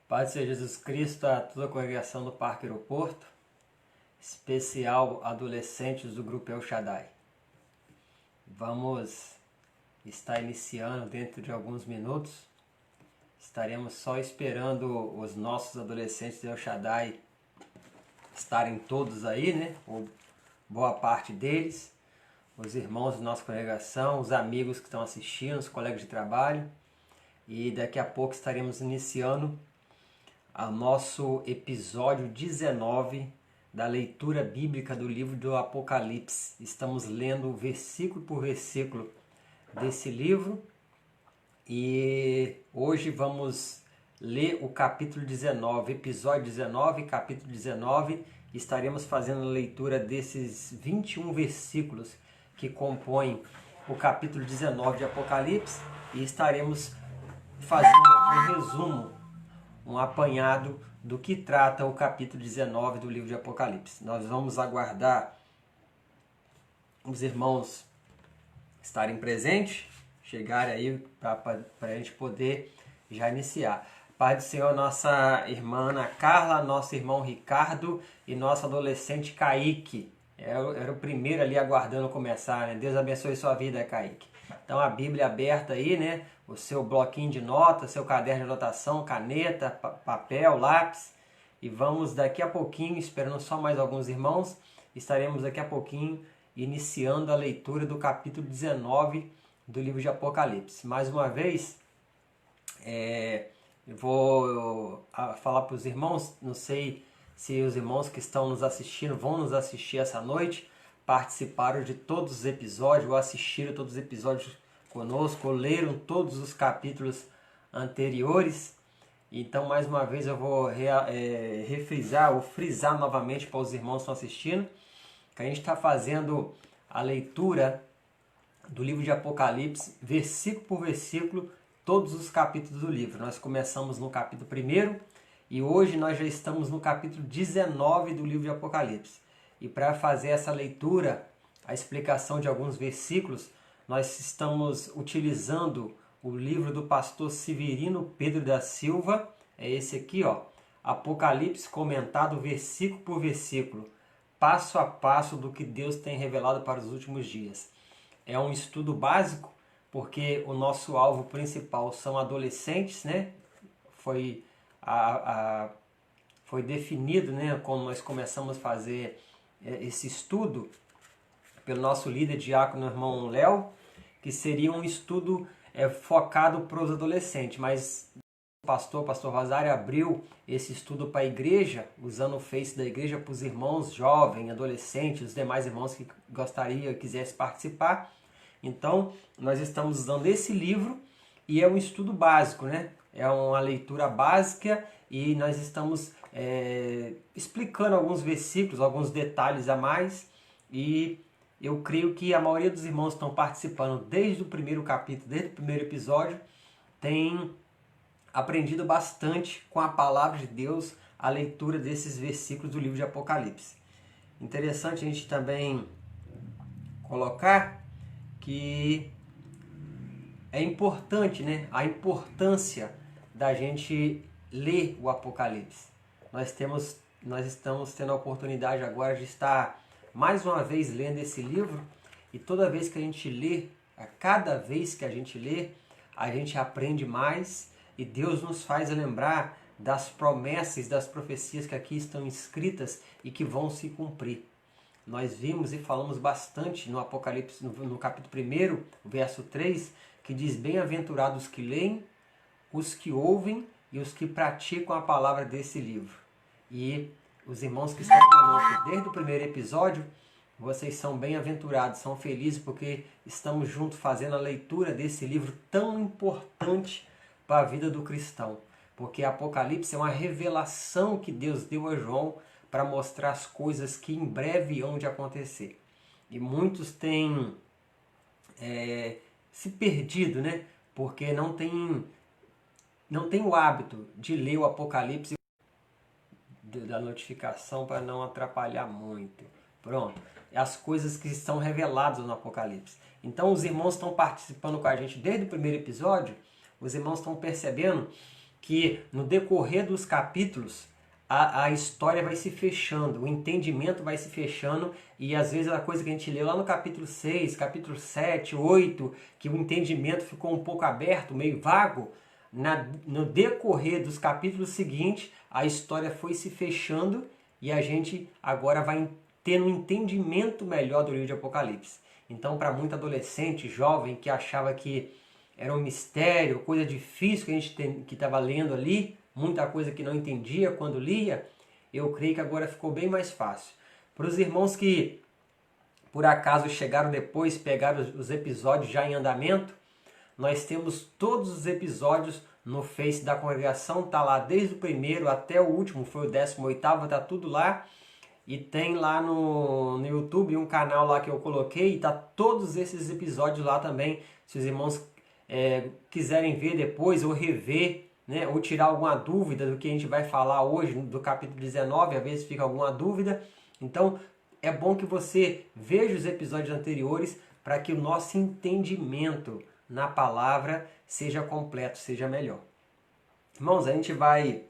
Paz do Senhor Jesus Cristo a toda a congregação do Parque Aeroporto, especial adolescentes do Grupo El Shaddai. Vamos estar iniciando dentro de alguns minutos. Estaremos só esperando os nossos adolescentes do El Shaddai estarem todos aí, né? Ou boa parte deles, os irmãos da nossa congregação, os amigos que estão assistindo, os colegas de trabalho. E daqui a pouco estaremos iniciando ao nosso episódio 19 da leitura bíblica do livro do Apocalipse. Estamos lendo versículo por versículo desse livro e hoje vamos ler o capítulo 19, episódio 19, capítulo 19. Estaremos fazendo a leitura desses 21 versículos que compõem o capítulo 19 de Apocalipse e estaremos fazendo um resumo, um apanhado do que trata o capítulo 19 do livro de Apocalipse. Nós vamos aguardar os irmãos estarem presentes, chegarem aí para a gente poder já iniciar. Pai do Senhor, nossa irmã Ana Carla, nosso irmão Ricardo e nosso adolescente Kaique. Era o primeiro ali aguardando começar, né? Deus abençoe sua vida, Kaique. Então a Bíblia aberta aí, né? O seu bloquinho de notas, seu caderno de anotação, caneta, papel, lápis. E vamos daqui a pouquinho, esperando só mais alguns irmãos, estaremos daqui a pouquinho iniciando a leitura do capítulo 19 do livro de Apocalipse. Mais uma vez, eu vou falar para os irmãos, não sei se os irmãos que estão nos assistindo vão nos assistir essa noite, participaram de todos os episódios, ou assistiram todos os episódios conosco, ou leram todos os capítulos anteriores. Então, mais uma vez, eu vou refrisar ou frisar novamente para os irmãos que estão assistindo, que a gente está fazendo a leitura do livro de Apocalipse, versículo por versículo, todos os capítulos do livro. Nós começamos no capítulo 1 e hoje nós já estamos no capítulo 19 do livro de Apocalipse. E para fazer essa leitura, a explicação de alguns versículos, nós estamos utilizando o livro do pastor Severino Pedro da Silva. É esse aqui, ó, Apocalipse comentado versículo por versículo, passo a passo do que Deus tem revelado para os últimos dias. É um estudo básico, porque o nosso alvo principal são adolescentes, né? Foi definido, né, quando nós começamos a fazer esse estudo pelo nosso líder diácono irmão Léo, que seria um estudo focado para os adolescentes, mas o pastor Rosário abriu esse estudo para a igreja, usando o Face da igreja para os irmãos jovens, adolescentes, os demais irmãos que gostariam e quisessem participar. Então, nós estamos usando esse livro e é um estudo básico, né? É uma leitura básica e nós estamos explicando alguns versículos, alguns detalhes a mais, e eu creio que a maioria dos irmãos que estão participando desde o primeiro capítulo, desde o primeiro episódio, tem aprendido bastante com a palavra de Deus, a leitura desses versículos do livro de Apocalipse. Interessante a gente também colocar que é importante, né? A importância da gente ler o Apocalipse. Nós estamos tendo a oportunidade agora de estar mais uma vez lendo esse livro, e toda vez que a gente lê, a cada vez que a gente aprende mais e Deus nos faz lembrar das promessas, das profecias que aqui estão escritas e que vão se cumprir. Nós vimos e falamos bastante no Apocalipse, no capítulo 1, verso 3, que diz: bem-aventurados os que leem, os que ouvem e os que praticam a palavra desse livro. E os irmãos que estão conosco desde o primeiro episódio, vocês são bem-aventurados, são felizes porque estamos juntos fazendo a leitura desse livro tão importante para a vida do cristão. Porque Apocalipse é uma revelação que Deus deu a João para mostrar as coisas que em breve hão de acontecer. E muitos têm se perdido, né? Porque não tem o hábito de ler o Apocalipse, da notificação para não atrapalhar muito. Pronto. As coisas que estão reveladas no Apocalipse. Então os irmãos estão participando com a gente desde o primeiro episódio, os irmãos estão percebendo que no decorrer dos capítulos a história vai se fechando, o entendimento vai se fechando, e às vezes a coisa que a gente leu lá no capítulo 6, capítulo 7, 8, que o entendimento ficou um pouco aberto, meio vago, no decorrer dos capítulos seguintes, a história foi se fechando e a gente agora vai ter um entendimento melhor do livro de Apocalipse. Então, para muito adolescente, jovem, que achava que era um mistério, coisa difícil que a gente estava lendo ali, muita coisa que não entendia quando lia, eu creio que agora ficou bem mais fácil. Para os irmãos que por acaso chegaram depois, pegaram os episódios já em andamento, nós temos todos os episódios no Face da congregação, tá lá desde o primeiro até o último, foi o 18º, tá tudo lá. E tem lá no YouTube um canal lá que eu coloquei, e tá todos esses episódios lá também, se os irmãos quiserem ver depois ou rever, né, ou tirar alguma dúvida do que a gente vai falar hoje do capítulo 19, às vezes fica alguma dúvida. Então é bom que você veja os episódios anteriores para que o nosso entendimento na palavra seja completo, seja melhor. Irmãos, a gente vai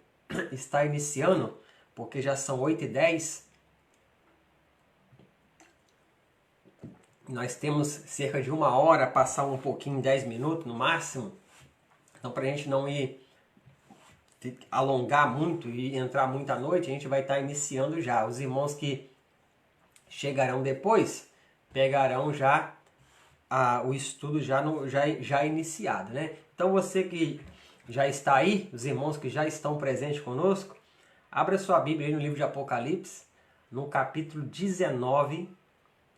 estar iniciando, porque já são 8h10. Nós temos cerca de 1 hora, passar um pouquinho, 10 minutos no máximo. Então, para a gente não alongar muito e entrar muito à noite, a gente vai estar iniciando já. Os irmãos que chegarão depois, pegarão já o estudo já iniciado, né? Então, você que já está aí, os irmãos que já estão presentes conosco, abra sua Bíblia aí no livro de Apocalipse, no capítulo 19,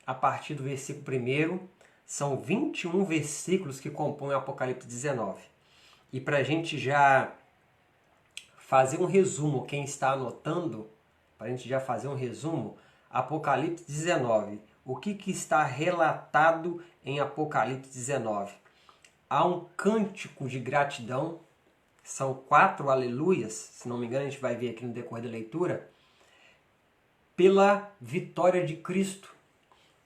a partir do versículo 1. São 21 versículos que compõem o Apocalipse 19. E para a gente já fazer um resumo, quem está anotando, para a gente já fazer um resumo, Apocalipse 19. O que está relatado em Apocalipse 19? Há um cântico de gratidão, são 4 aleluias, se não me engano a gente vai ver aqui no decorrer da leitura, pela vitória de Cristo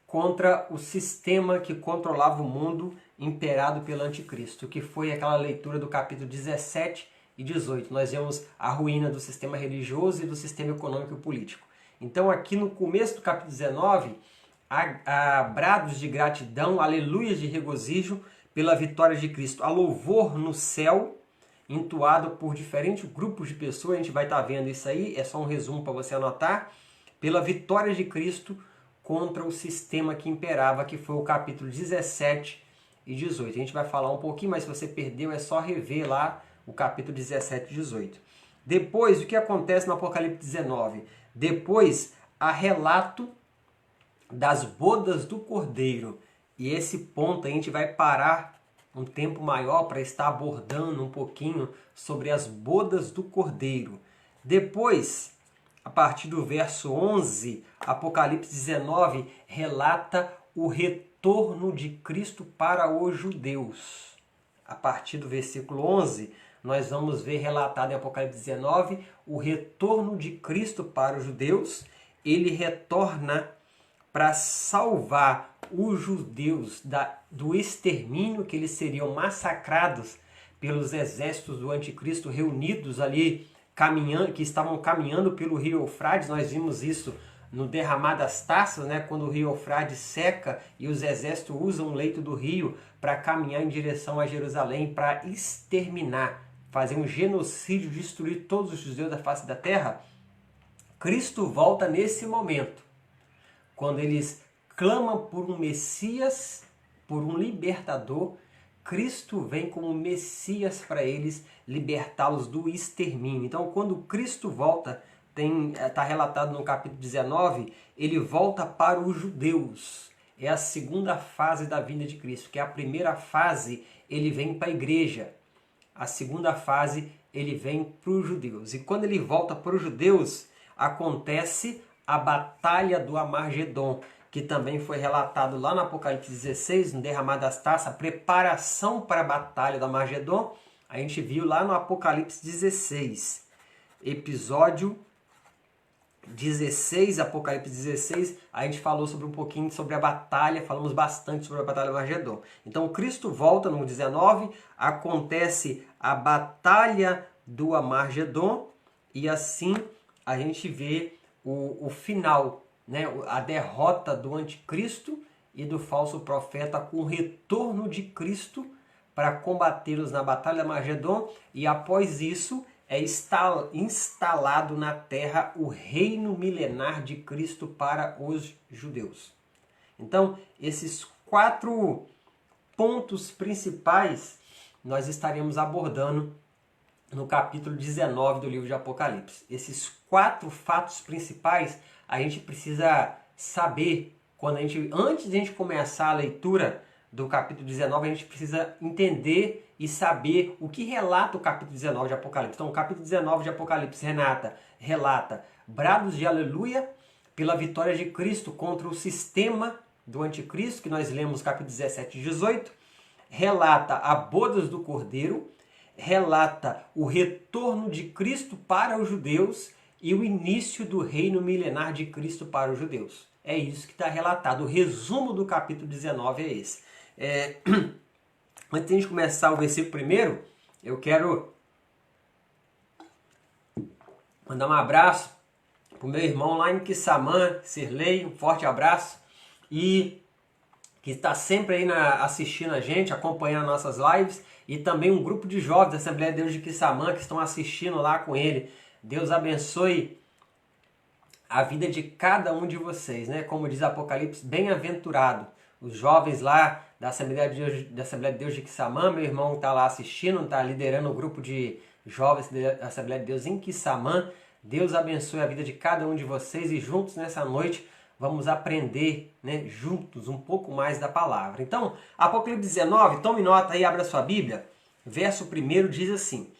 contra o sistema que controlava o mundo, imperado pelo anticristo, que foi aquela leitura do capítulo 17 e 18. Nós vemos a ruína do sistema religioso e do sistema econômico e político. Então aqui no começo do capítulo 19, há brados de gratidão, aleluias de regozijo pela vitória de Cristo. Há louvor no céu, entoado por diferentes grupos de pessoas, a gente vai estar vendo isso aí, é só um resumo para você anotar, pela vitória de Cristo contra o sistema que imperava, que foi o capítulo 17 e 18. A gente vai falar um pouquinho, mas se você perdeu é só rever lá o capítulo 17 e 18. Depois, o que acontece no Apocalipse 19? Depois, há relato das bodas do Cordeiro. E esse ponto a gente vai parar um tempo maior para estar abordando um pouquinho sobre as bodas do Cordeiro. Depois, a partir do verso 11, Apocalipse 19 relata o retorno de Cristo para os judeus. A partir do versículo 11, nós vamos ver relatado em Apocalipse 19 o retorno de Cristo para os judeus. Ele retorna para salvar os judeus do extermínio, que eles seriam massacrados pelos exércitos do anticristo reunidos ali, que estavam caminhando pelo rio Eufrates. Nós vimos isso no derramar das taças, né? Quando o rio Eufrates seca e os exércitos usam o leito do rio para caminhar em direção a Jerusalém, para exterminar, fazer um genocídio, destruir todos os judeus da face da terra. Cristo volta nesse momento, quando eles clamam por um Messias, por um libertador. Cristo vem como Messias para eles, libertá-los do extermínio. Então, quando Cristo volta, está relatado no capítulo 19, ele volta para os judeus. É a segunda fase da vinda de Cristo, que é a primeira fase, ele vem para a igreja. A segunda fase, ele vem para os judeus. E quando ele volta para os judeus, acontece a batalha do Armagedon, que também foi relatado lá no Apocalipse 16, no derramar das taças, a preparação para a batalha do Armagedon. A gente viu lá no Apocalipse 16, episódio 16, Apocalipse 16, a gente falou sobre um pouquinho sobre a batalha, falamos bastante sobre a batalha do Armagedon. Então Cristo volta no 19, acontece a batalha do Amargedon, e assim a gente vê o final, né? A derrota do anticristo e do falso profeta com o retorno de Cristo para combatê-los na batalha de Amargedon, e após isso é instalado na terra o reino milenar de Cristo para os judeus. Então, esses 4 pontos principais nós estaremos abordando no capítulo 19 do livro de Apocalipse. Esses 4 fatos principais a gente precisa saber antes de a gente começar a leitura do capítulo 19, a gente precisa entender e saber o que relata o capítulo 19 de Apocalipse. Então, o capítulo 19 de Apocalipse relata brados de aleluia pela vitória de Cristo contra o sistema do anticristo, que nós lemos no capítulo 17 e 18, relata a bodas do Cordeiro, relata o retorno de Cristo para os judeus e o início do reino milenar de Cristo para os judeus. É isso que está relatado. O resumo do capítulo 19 é esse. Antes de a gente começar o versículo primeiro, eu quero mandar um abraço para o meu irmão lá em Quissamã, Sirlei, um forte abraço, e que está sempre aí assistindo a gente, acompanhando nossas lives, e também um grupo de jovens da Assembleia de Deus de Quissamã que estão assistindo lá com ele. Deus abençoe a vida de cada um de vocês, né? Como diz Apocalipse, bem-aventurado. Os jovens lá da Assembleia de Deus de Quissamã, meu irmão está lá assistindo, está liderando o grupo de jovens da Assembleia de Deus em Quissamã. Deus abençoe a vida de cada um de vocês, e juntos nessa noite vamos aprender, né, juntos um pouco mais da palavra. Então, Apocalipse 19, tome nota aí, abra sua Bíblia. Verso 1 diz assim: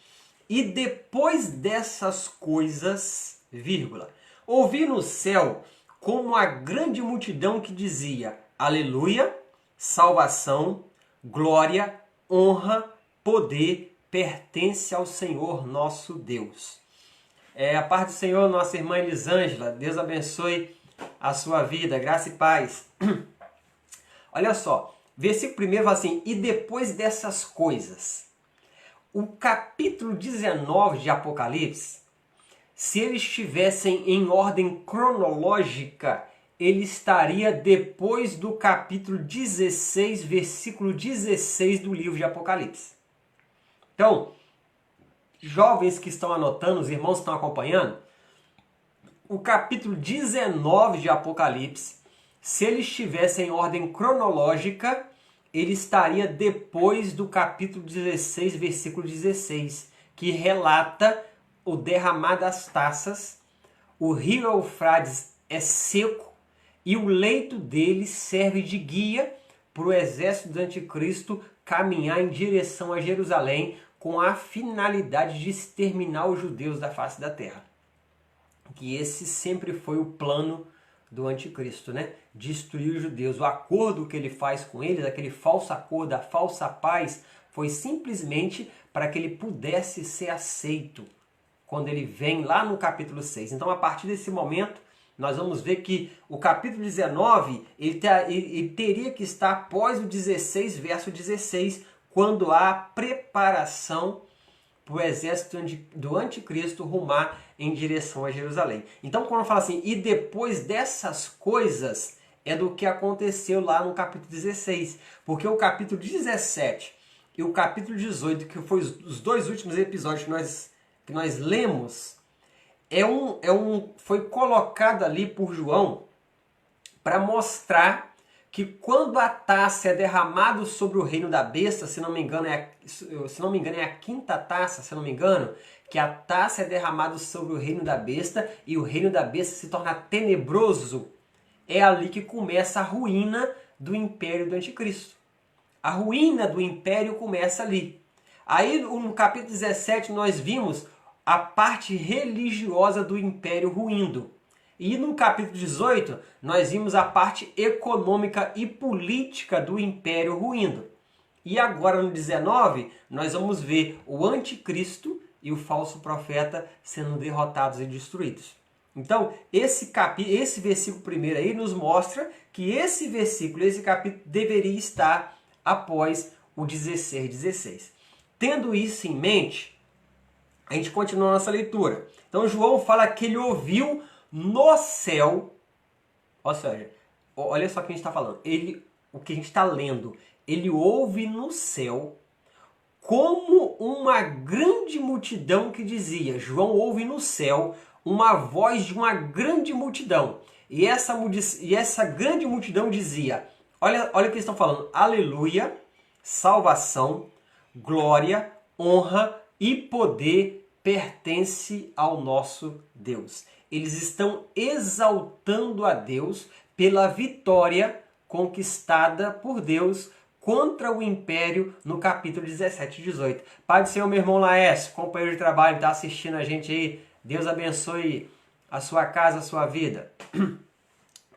e depois dessas coisas, vírgula, ouvi no céu como uma grande multidão que dizia: aleluia, salvação, glória, honra, poder pertence ao Senhor nosso Deus. A paz do Senhor, nossa irmã Elisângela, Deus abençoe a sua vida, graça e paz. Olha só, versículo 1 fala assim: e depois dessas coisas. O capítulo 19 de Apocalipse, se eles estivessem em ordem cronológica, ele estaria depois do capítulo 16, versículo 16 do livro de Apocalipse. Então, jovens que estão anotando, os irmãos que estão acompanhando, o capítulo 19 de Apocalipse, se ele estivesse em ordem cronológica, ele estaria depois do capítulo 16, versículo 16, que relata o derramar das taças, o rio Eufrates é seco e o leito dele serve de guia para o exército do anticristo caminhar em direção a Jerusalém com a finalidade de exterminar os judeus da face da terra. Que esse sempre foi o plano do anticristo, né? Destruir os judeus. O acordo que ele faz com eles, aquele falso acordo, a falsa paz, foi simplesmente para que ele pudesse ser aceito quando ele vem lá no capítulo 6. Então, a partir desse momento, nós vamos ver que o capítulo 19 ele teria que estar após o 16, verso 16, quando há a preparação para o exército do anticristo rumar em direção a Jerusalém. Então, quando fala assim, e depois dessas coisas, é do que aconteceu lá no capítulo 16. Porque o capítulo 17 e o capítulo 18, que foi os 2 últimos episódios que nós lemos, foi colocado ali por João para mostrar que quando a taça é derramada sobre o reino da besta, se não me engano é a quinta taça, se não me engano, que a taça é derramada sobre o reino da besta e o reino da besta se torna tenebroso, é ali que começa a ruína do império do anticristo. A ruína do império começa ali. Aí no capítulo 17 nós vimos a parte religiosa do império ruindo. E no capítulo 18, nós vimos a parte econômica e política do império ruindo. E agora no 19, nós vamos ver o anticristo e o falso profeta sendo derrotados e destruídos. Então, esse versículo primeiro aí nos mostra que esse versículo, esse capítulo, deveria estar após o 16. Tendo isso em mente, A gente continua a nossa leitura. Então João fala que ele ouviu no céu, ou seja, olha só o que a gente está falando, o que a gente está lendo, ele ouve no céu como uma grande multidão que dizia, João ouve no céu uma voz de uma grande multidão. E essa grande multidão dizia, olha o que eles estão falando, aleluia, salvação, glória, honra e poder pertence ao nosso Deus. Eles estão exaltando a Deus pela vitória conquistada por Deus contra o império no capítulo 17 e 18. Pai do Senhor, meu irmão Laércio, companheiro de trabalho, está assistindo a gente aí. Deus abençoe a sua casa, a sua vida.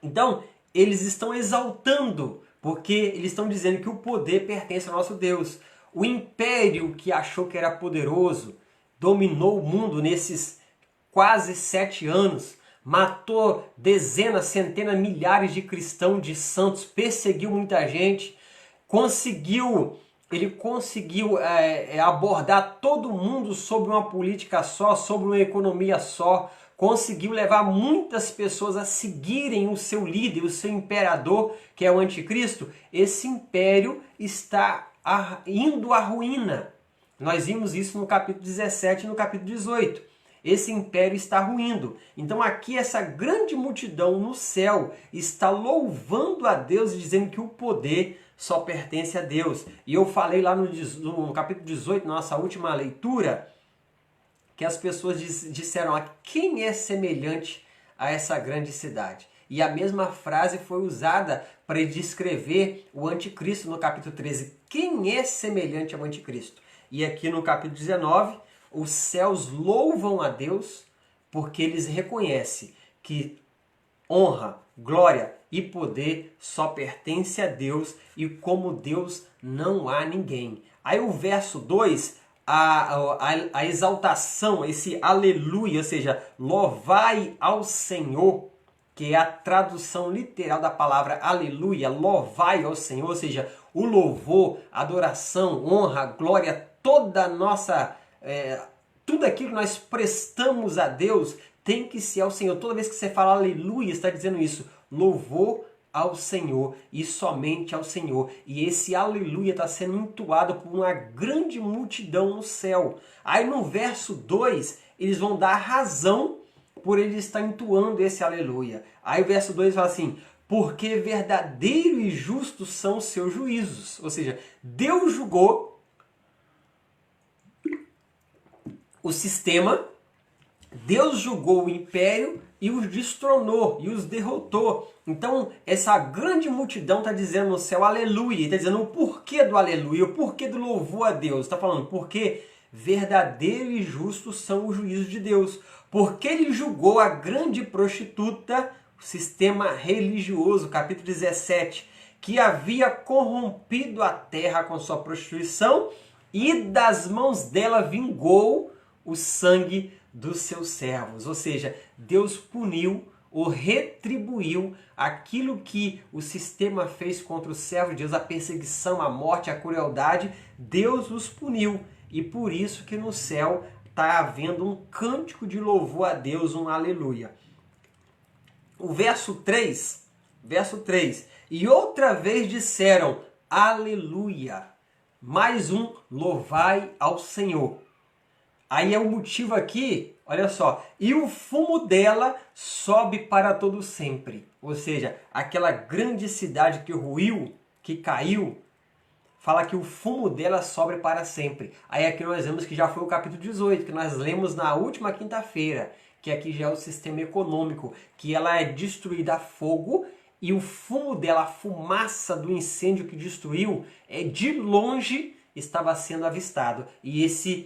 Então, eles estão exaltando, porque eles estão dizendo que o poder pertence ao nosso Deus. O império que achou que era poderoso, dominou o mundo nesses quase 7 anos, matou dezenas, centenas, milhares de cristãos, de santos, perseguiu muita gente, ele conseguiu abordar todo mundo sobre uma política só, sobre uma economia só, conseguiu levar muitas pessoas a seguirem o seu líder, o seu imperador, que é o anticristo. Esse império está indo à ruína. Nós vimos isso no capítulo 17 e no capítulo 18. Esse império está ruindo. Então aqui essa grande multidão no céu está louvando a Deus e dizendo que o poder só pertence a Deus. E eu falei lá no capítulo 18, na nossa última leitura, que as pessoas disseram, quem é semelhante a essa grande cidade? E a mesma frase foi usada para descrever o anticristo no capítulo 13. Quem é semelhante ao anticristo? E aqui no capítulo 19, os céus louvam a Deus porque eles reconhecem que honra, glória e poder só pertence a Deus e como Deus não há ninguém. Aí o verso 2, a exaltação, esse aleluia, ou seja, louvai ao Senhor, que é a tradução literal da palavra aleluia, louvai ao Senhor, ou seja, o louvor, adoração, honra, glória, toda a nossa, tudo aquilo que nós prestamos a Deus tem que ser ao Senhor. Toda vez que você fala aleluia, está dizendo isso, louvor ao Senhor e somente ao Senhor. E esse aleluia está sendo entoado por uma grande multidão no céu. Aí no verso 2, eles vão dar razão por ele estar entoando esse aleluia. Aí o verso 2 fala assim, porque verdadeiro e justo são os seus juízos. Ou seja, Deus julgou o sistema, Deus julgou o império e os destronou e os derrotou. Então essa grande multidão está dizendo no céu aleluia, está dizendo o porquê do aleluia, o porquê do louvor a Deus. Está falando porque verdadeiro e justo são os juízos de Deus. Porque ele julgou a grande prostituta, o sistema religioso, capítulo 17, que havia corrompido a terra com sua prostituição e das mãos dela vingou o sangue dos seus servos. Ou seja, Deus puniu ou retribuiu aquilo que o sistema fez contra os servos de Deus, a perseguição, a morte, a crueldade. Deus os puniu e por isso que no céu está havendo um cântico de louvor a Deus, um aleluia. O verso 3, e outra vez disseram aleluia, mais um louvai ao Senhor. Aí é o motivo aqui, olha só, e o fumo dela sobe para todo sempre. Ou seja, aquela grande cidade que ruiu, que caiu, fala que o fumo dela sobe para sempre. Aí aqui nós vemos que já foi o capítulo 18, que nós lemos na última quinta-feira, que aqui já é o sistema econômico, que ela é destruída a fogo e o fumo dela, a fumaça do incêndio que destruiu, de longe estava sendo avistado. E essa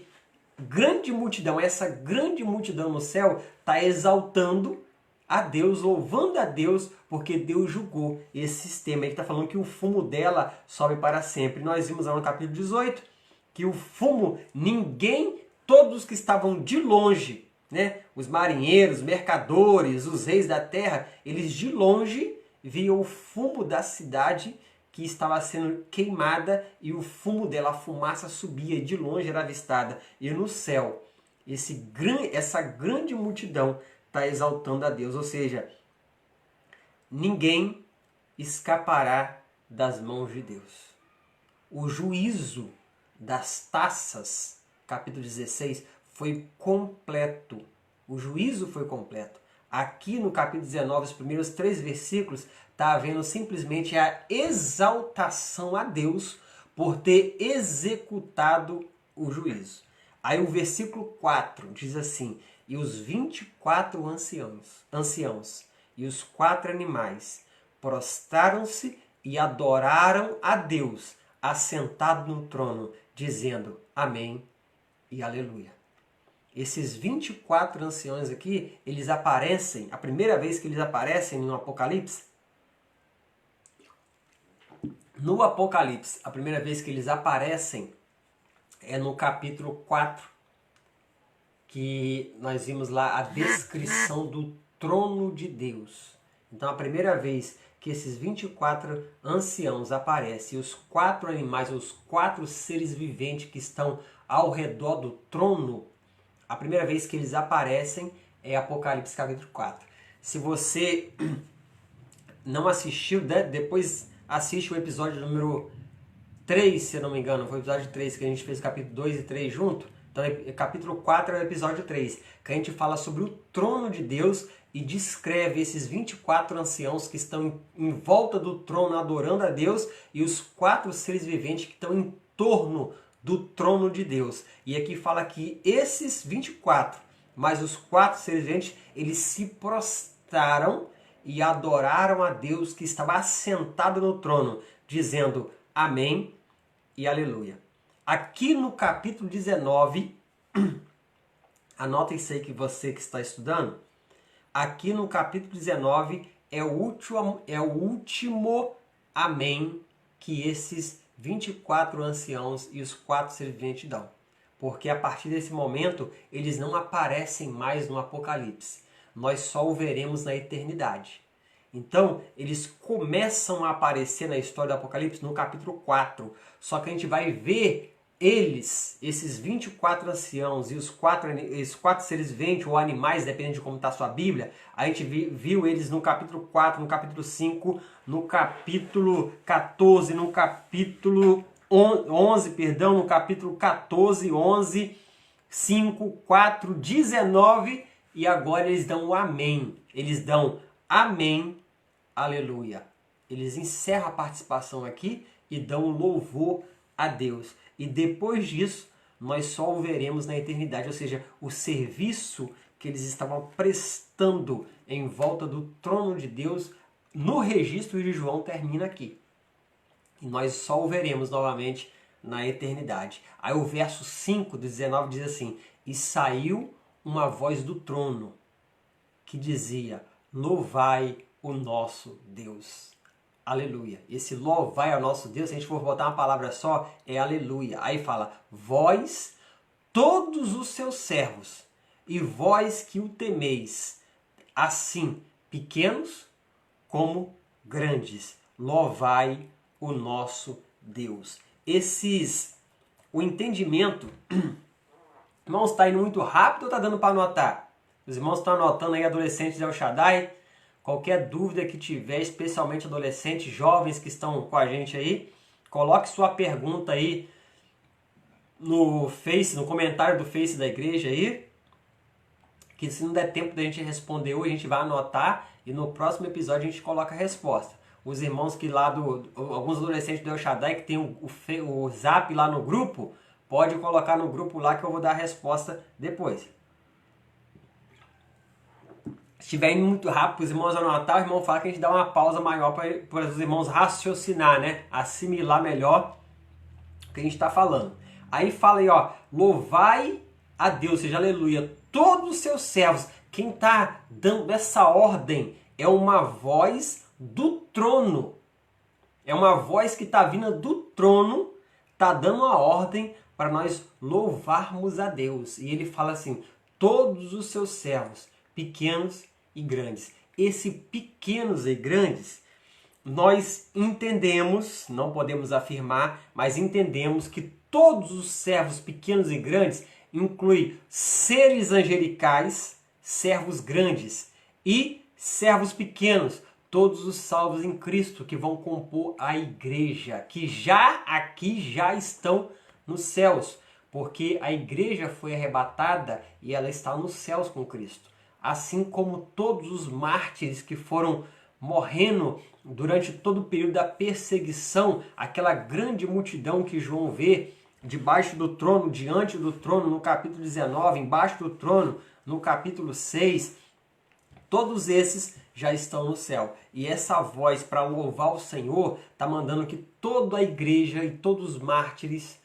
grande multidão no céu está exaltando a Deus, louvando a Deus, porque Deus julgou esse sistema. Ele está falando que o fumo dela sobe para sempre. Nós vimos lá no capítulo 18 que o fumo, todos que estavam de longe, né, os marinheiros, os mercadores, os reis da terra, eles de longe viam o fumo da cidade que estava sendo queimada e o fumo dela, a fumaça subia, de longe era avistada. E no céu essa grande multidão está exaltando a Deus. Ou seja, ninguém escapará das mãos de Deus. O juízo das taças, capítulo 16, foi completo. O juízo foi completo. Aqui no capítulo 19, os primeiros 3 versículos, está havendo simplesmente a exaltação a Deus por ter executado o juízo. Aí o versículo 4 diz assim: e os 24 anciãos e os 4 animais prostraram-se e adoraram a Deus, assentado no trono, dizendo amém e aleluia. Esses 24 anciões aqui, eles aparecem, a primeira vez que eles aparecem no Apocalipse, a primeira vez que eles aparecem é no capítulo 4, que nós vimos lá a descrição do trono de Deus. Então a primeira vez que esses 24 anciãos aparecem, e os 4 animais, os 4 seres viventes que estão ao redor do trono, a primeira vez que eles aparecem é Apocalipse capítulo 4. Se você não assistiu, depois assiste o episódio número 3, se eu não me engano, foi o episódio 3 que a gente fez o capítulo 2 e 3 junto. Então, capítulo 4 é o episódio 3, que a gente fala sobre o trono de Deus e descreve esses 24 anciãos que estão em volta do trono adorando a Deus e os 4 seres viventes que estão em torno do trono de Deus. E aqui fala que esses 24, mais os 4 seres viventes, eles se prostraram e adoraram a Deus que estava assentado no trono, dizendo amém e aleluia. Aqui no capítulo 19, anota isso aí que você que está estudando, aqui no capítulo 19 é o último amém que esses 24 anciãos e os 4 seres viventes dão. Porque a partir desse momento eles não aparecem mais no Apocalipse. Nós só o veremos na eternidade. Então, eles começam a aparecer na história do Apocalipse no capítulo 4. Só que a gente vai ver eles, esses 24 anciãos e os 4 seres viventes ou animais, dependendo de como está a sua Bíblia, a gente viu eles no capítulo 4, no capítulo 5, no capítulo 14, no capítulo 11, no capítulo 14, 11, 5, 4, 19 e agora eles dão o amém. Eles dão amém, aleluia. Eles encerram a participação aqui e dão louvor a Deus. E depois disso, nós só o veremos na eternidade. Ou seja, o serviço que eles estavam prestando em volta do trono de Deus, no registro de João, termina aqui. E nós só o veremos novamente na eternidade. Aí o verso 5 do 19 diz assim: e saiu uma voz do trono que dizia: louvai o nosso Deus. Aleluia. Esse louvai ao nosso Deus, se a gente for botar uma palavra só, é aleluia. Aí fala: vós, todos os seus servos, e vós que o temeis, assim pequenos como grandes, louvai o nosso Deus. O entendimento, irmãos, está indo muito rápido ou está dando para anotar? Os irmãos estão anotando aí, adolescentes de El Shaddai. Qualquer dúvida que tiver, especialmente adolescentes, jovens que estão com a gente aí, coloque sua pergunta aí no comentário do Face da igreja aí, que se não der tempo da gente responder hoje, a gente vai anotar e no próximo episódio a gente coloca a resposta. Os irmãos que lá alguns adolescentes do El Shaddai que tem o zap lá no grupo, pode colocar no grupo lá que eu vou dar a resposta depois. Se estiver indo muito rápido, os irmãos anotar, o irmão fala que a gente dá uma pausa maior para os irmãos raciocinar, né? Assimilar melhor o que a gente está falando. Aí fala aí, ó, louvai a Deus, seja aleluia, todos os seus servos. Quem está dando essa ordem é uma voz do trono. É uma voz que está vindo do trono, está dando a ordem para nós louvarmos a Deus. E ele fala assim, todos os seus servos, pequenos e grandes. Esse pequenos e grandes, nós entendemos, não podemos afirmar, mas entendemos que todos os servos pequenos e grandes inclui seres angelicais, servos grandes e servos pequenos, todos os salvos em Cristo que vão compor a igreja, que já estão nos céus, porque a igreja foi arrebatada e ela está nos céus com Cristo. Assim como todos os mártires que foram morrendo durante todo o período da perseguição, aquela grande multidão que João vê debaixo do trono, diante do trono, no capítulo 19, embaixo do trono, no capítulo 6, todos esses já estão no céu. E essa voz para louvar o Senhor está mandando que toda a igreja e todos os mártires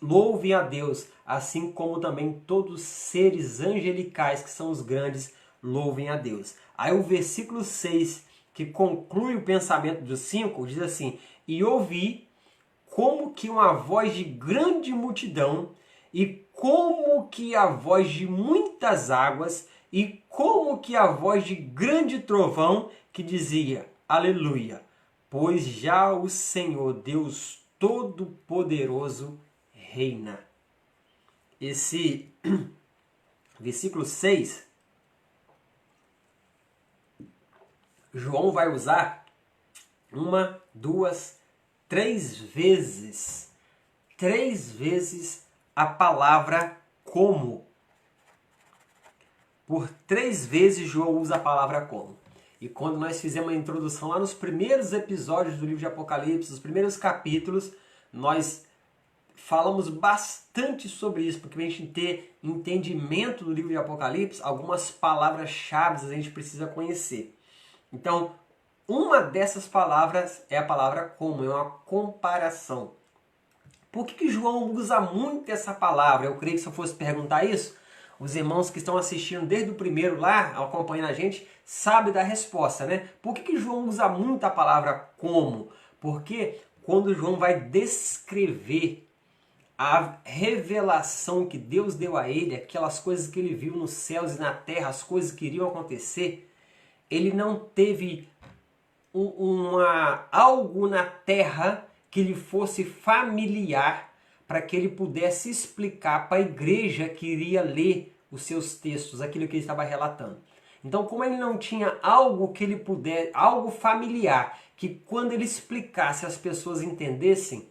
louvem a Deus, assim como também todos os seres angelicais, que são os grandes, louvem a Deus. Aí o versículo 6, que conclui o pensamento dos 5, diz assim: e ouvi como que uma voz de grande multidão, e como que a voz de muitas águas, e como que a voz de grande trovão, que dizia: aleluia, pois já o Senhor Deus Todo-Poderoso reina. Esse versículo 6, João vai usar uma, duas, três vezes a palavra como. Por 3 vezes João usa a palavra como. E quando nós fizemos a introdução lá nos primeiros episódios do livro de Apocalipse, os primeiros capítulos, nós falamos bastante sobre isso, porque a gente ter entendimento do livro de Apocalipse, algumas palavras-chave a gente precisa conhecer. Então, uma dessas palavras é a palavra como, é uma comparação. Por que João usa muito essa palavra? Eu creio que se eu fosse perguntar isso, os irmãos que estão assistindo desde o primeiro lá, acompanhando a gente, sabem da resposta, né? Por que João usa muito a palavra como? Porque quando João vai descrever a revelação que Deus deu a ele, aquelas coisas que ele viu nos céus e na terra, as coisas que iriam acontecer, ele não teve algo na terra que lhe fosse familiar para que ele pudesse explicar para a igreja que iria ler os seus textos, aquilo que ele estava relatando. Então, como ele não tinha algo que ele pudesse, algo familiar, que quando ele explicasse as pessoas entendessem,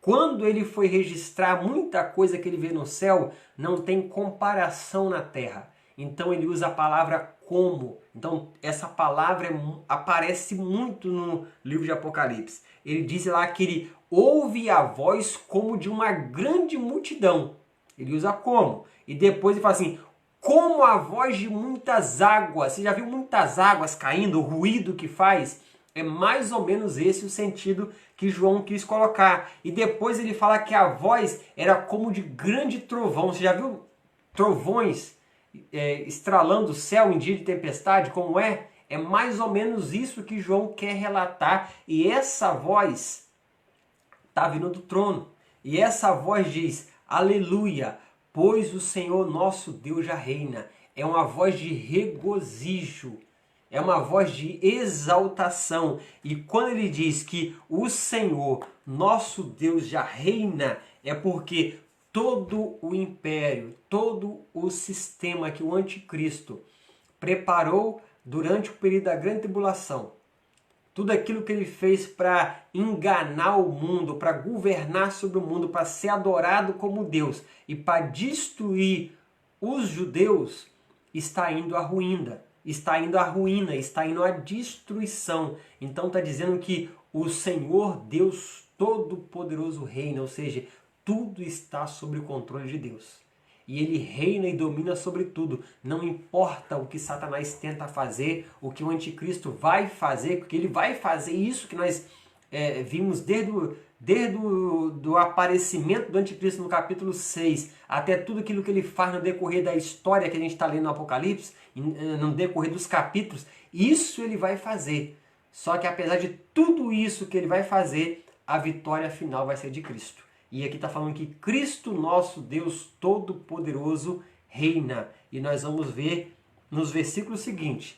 quando ele foi registrar muita coisa que ele vê no céu, não tem comparação na terra. Então ele usa a palavra como. Então essa palavra aparece muito no livro de Apocalipse. Ele diz lá que ele ouve a voz como de uma grande multidão. Ele usa como. E depois ele fala assim, como a voz de muitas águas. Você já viu muitas águas caindo, o ruído que faz? É mais ou menos esse o sentido que João quis colocar. E depois ele fala que a voz era como de grande trovão. Você já viu trovões estralando o céu em dia de tempestade? Como é? É mais ou menos isso que João quer relatar. E essa voz está vindo do trono. E essa voz diz, aleluia, pois o Senhor nosso Deus já reina. É uma voz de regozijo. É uma voz de exaltação. E quando ele diz que o Senhor, nosso Deus, já reina, é porque todo o império, todo o sistema que o anticristo preparou durante o período da grande tribulação, tudo aquilo que ele fez para enganar o mundo, para governar sobre o mundo, para ser adorado como Deus e para destruir os judeus, está indo à ruína. Está indo à ruína, está indo à destruição. Então está dizendo que o Senhor Deus Todo-Poderoso reina, ou seja, tudo está sob o controle de Deus. E ele reina e domina sobre tudo. Não importa o que Satanás tenta fazer, o que o anticristo vai fazer, porque ele vai fazer isso que nós vimos desde o aparecimento do anticristo no capítulo 6, até tudo aquilo que ele faz no decorrer da história que a gente está lendo no Apocalipse, no decorrer dos capítulos, isso ele vai fazer. Só que apesar de tudo isso que ele vai fazer, a vitória final vai ser de Cristo. E aqui está falando que Cristo, nosso Deus Todo-Poderoso, reina. E nós vamos ver nos versículos seguintes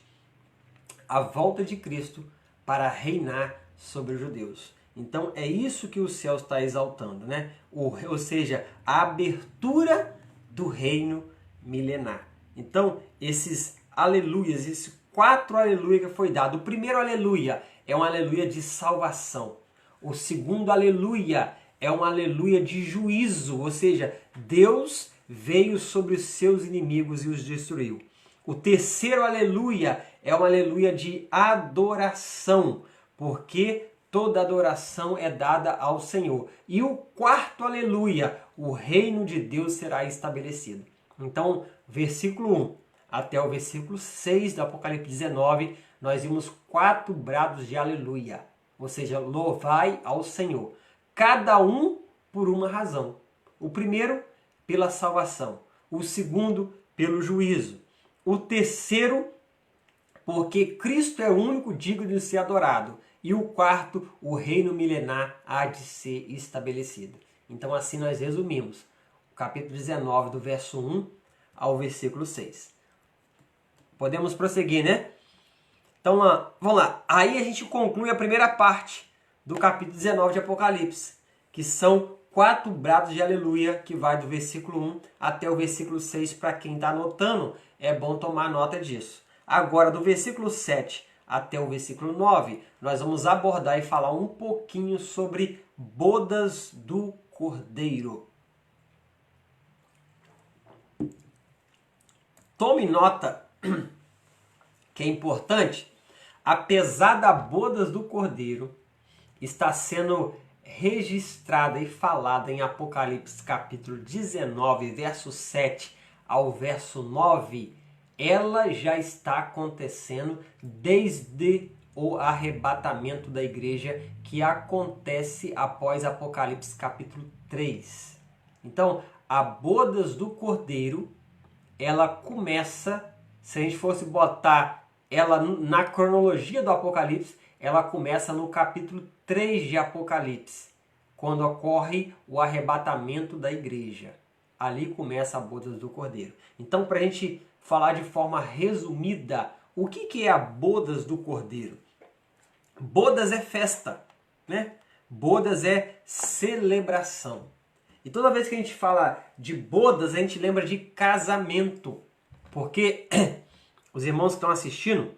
a volta de Cristo para reinar sobre os judeus. Então é isso que o céu está exaltando, né? Ou seja, a abertura do reino milenar. Então, esses aleluias, esses 4 aleluia que foi dado. O primeiro aleluia é um aleluia de salvação. O segundo aleluia é um aleluia de juízo, ou seja, Deus veio sobre os seus inimigos e os destruiu. O terceiro aleluia é um aleluia de adoração, porque toda adoração é dada ao Senhor. E o quarto aleluia, o reino de Deus será estabelecido. Então, versículo 1 até o versículo 6 do Apocalipse 19, nós vimos 4 brados de aleluia. Ou seja, louvai ao Senhor. Cada um por uma razão. O primeiro, pela salvação. O segundo, pelo juízo. O terceiro, porque Cristo é o único digno de ser adorado. E o quarto, o reino milenar há de ser estabelecido. Então assim nós resumimos o capítulo 19, do verso 1 ao versículo 6. Podemos prosseguir, né? Então vamos lá. Aí a gente conclui a primeira parte do capítulo 19 de Apocalipse, que são 4 brados de aleluia, que vai do versículo 1 até o versículo 6. Para quem está anotando, é bom tomar nota disso. Agora, do versículo 7 até o versículo 9, nós vamos abordar e falar um pouquinho sobre bodas do Cordeiro. Tome nota que é importante, apesar da bodas do Cordeiro está sendo registrada e falada em Apocalipse capítulo 19, verso 7 ao verso 9, ela já está acontecendo desde o arrebatamento da igreja, que acontece após Apocalipse capítulo 3. Então, a bodas do Cordeiro, ela começa, se a gente fosse botar ela na cronologia do Apocalipse, ela começa no capítulo 3 de Apocalipse, quando ocorre o arrebatamento da igreja. Ali começa a bodas do Cordeiro. Então, para a gente falar de forma resumida, o que é a bodas do Cordeiro? Bodas é festa, né? Bodas é celebração. E toda vez que a gente fala de bodas, a gente lembra de casamento. Porque os irmãos que estão assistindo,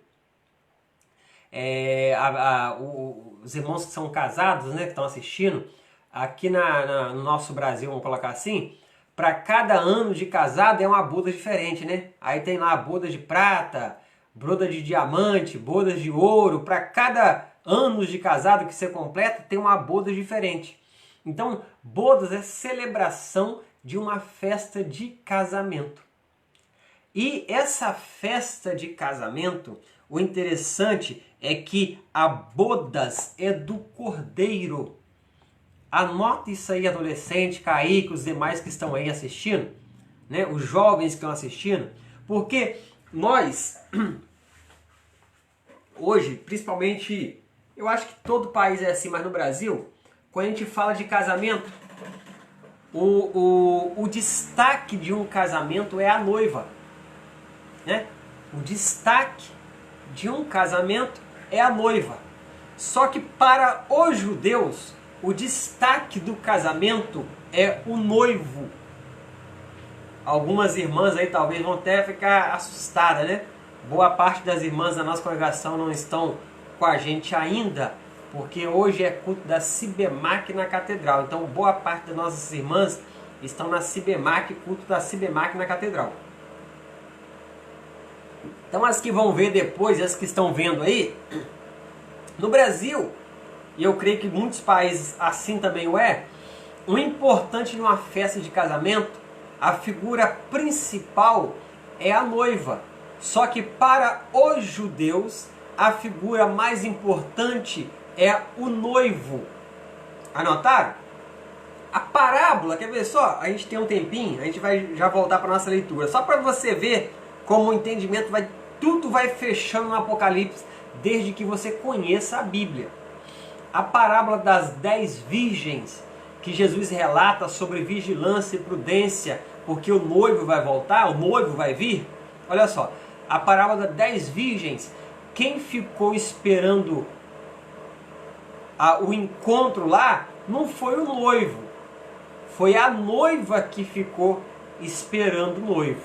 os irmãos que são casados, né, que estão assistindo, aqui no nosso Brasil, vamos colocar assim, para cada ano de casado é uma boda diferente, né? Aí tem lá a boda de prata, boda de diamante, bodas de ouro. Para cada ano de casado que você completa, tem uma boda diferente. Então, bodas é celebração de uma festa de casamento. E essa festa de casamento, o interessante é que a bodas é do Cordeiro. Anote isso aí, adolescente, Kaique, os demais que estão aí assistindo, né? Os jovens que estão assistindo, porque nós, hoje, principalmente, eu acho que todo país é assim, mas no Brasil, quando a gente fala de casamento, o destaque de um casamento é a noiva, né? O destaque de um casamento é a noiva. Só que para os judeus, o destaque do casamento é o noivo. Algumas irmãs aí talvez vão até ficar assustadas, né? Boa parte das irmãs da nossa congregação não estão com a gente ainda, porque hoje é culto da Cibemac na Catedral. Então boa parte das nossas irmãs estão na Cibemac, culto da Cibemac na Catedral. Então as que vão ver depois, as que estão vendo aí, no Brasil, e eu creio que muitos países assim também o importante numa festa de casamento, a figura principal é a noiva. Só que para os judeus, a figura mais importante é o noivo. Anotaram? A parábola, quer ver só? A gente tem um tempinho, a gente vai já voltar para a nossa leitura. Só para você ver como o entendimento tudo vai fechando no Apocalipse, desde que você conheça a Bíblia. A parábola das 10 virgens, que Jesus relata sobre vigilância e prudência, porque o noivo vai voltar, o noivo vai vir. Olha só, a parábola das 10 virgens, quem ficou esperando o encontro lá, não foi o noivo, foi a noiva que ficou esperando o noivo.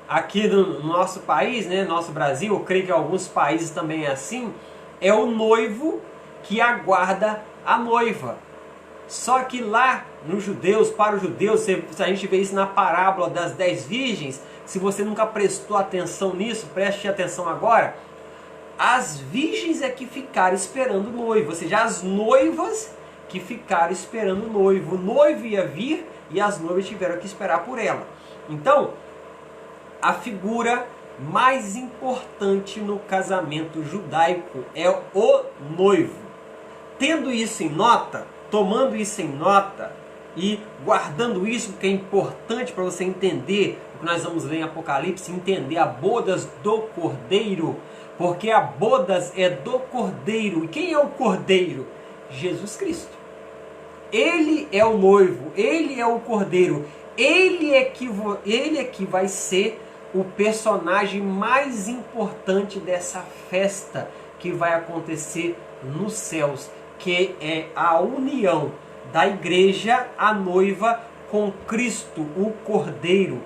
Aqui no nosso país, né, nosso Brasil, eu creio que em alguns países também é assim, é o noivo que aguarda a noiva. Só que lá nos judeus, para os judeus, se a gente vê isso na parábola das 10 virgens, se você nunca prestou atenção nisso, preste atenção agora. As virgens é que ficaram esperando o noivo, ou seja, as noivas que ficaram esperando o noivo. O noivo ia vir e as noivas tiveram que esperar por ela. Então, a figura mais importante no casamento judaico é o noivo. Tendo isso em nota, tomando isso em nota e guardando isso, que é importante para você entender o que nós vamos ler em Apocalipse, entender a bodas do Cordeiro, porque a bodas é do Cordeiro. E quem é o Cordeiro? Jesus Cristo. Ele é o noivo, ele é o Cordeiro, ele é que vai ser o personagem mais importante dessa festa que vai acontecer nos céus, que é a união da igreja, a noiva, com Cristo, o Cordeiro.